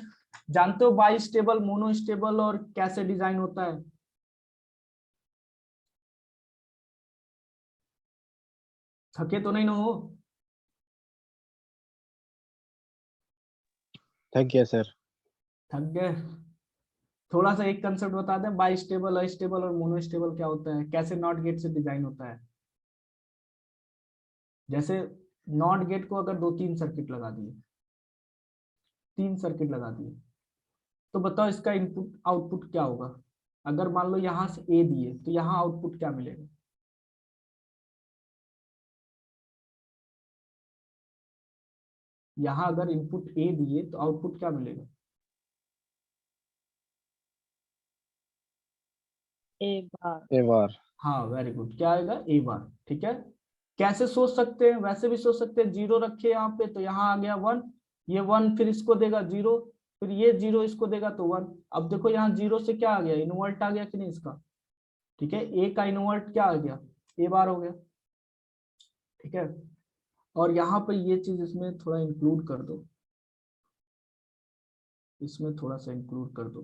जानते हो बाई स्टेबल, मोनो स्टेबल और कैसे डिजाइन होता है? थके तो नहीं ना हो? Thank you sir. थक गए? थोड़ा सा एक कंसेप्ट बता दें, बाई स्टेबल, अस्टेबल और मोनो स्टेबल क्या होता है, कैसे नॉट गेट से डिजाइन होता है. जैसे नॉट गेट को अगर 2-3 सर्किट लगा दिए, 3 सर्किट लगा दिए, तो बताओ इसका इनपुट आउटपुट क्या होगा? अगर मान लो यहाँ से ए दिए तो यहाँ आउटपुट क्या मिलेगा? यहाँ अगर इनपुट ए दिए तो आउटपुट क्या मिलेगा? ए बार. ए बार. हाँ, वेरी गुड. क्या आएगा? ए बार. ठीक है, कैसे सोच सकते हैं? वैसे भी सोच सकते हैं. 0 रखे यहाँ पे तो यहाँ आ गया 1, ये 1 फिर इसको देगा 0, फिर ये 0 इसको देगा तो 1. अब देखो यहाँ 0 से क्या आ गया? इनवर्ट आ गया कि नहीं इसका? ठीक है, ए का इनवर्ट क्या आ गया? ए बार हो गया. ठीक है, और यहाँ पे ये चीज इसमें थोड़ा इंक्लूड कर दो, इसमें थोड़ा सा इंक्लूड कर दो.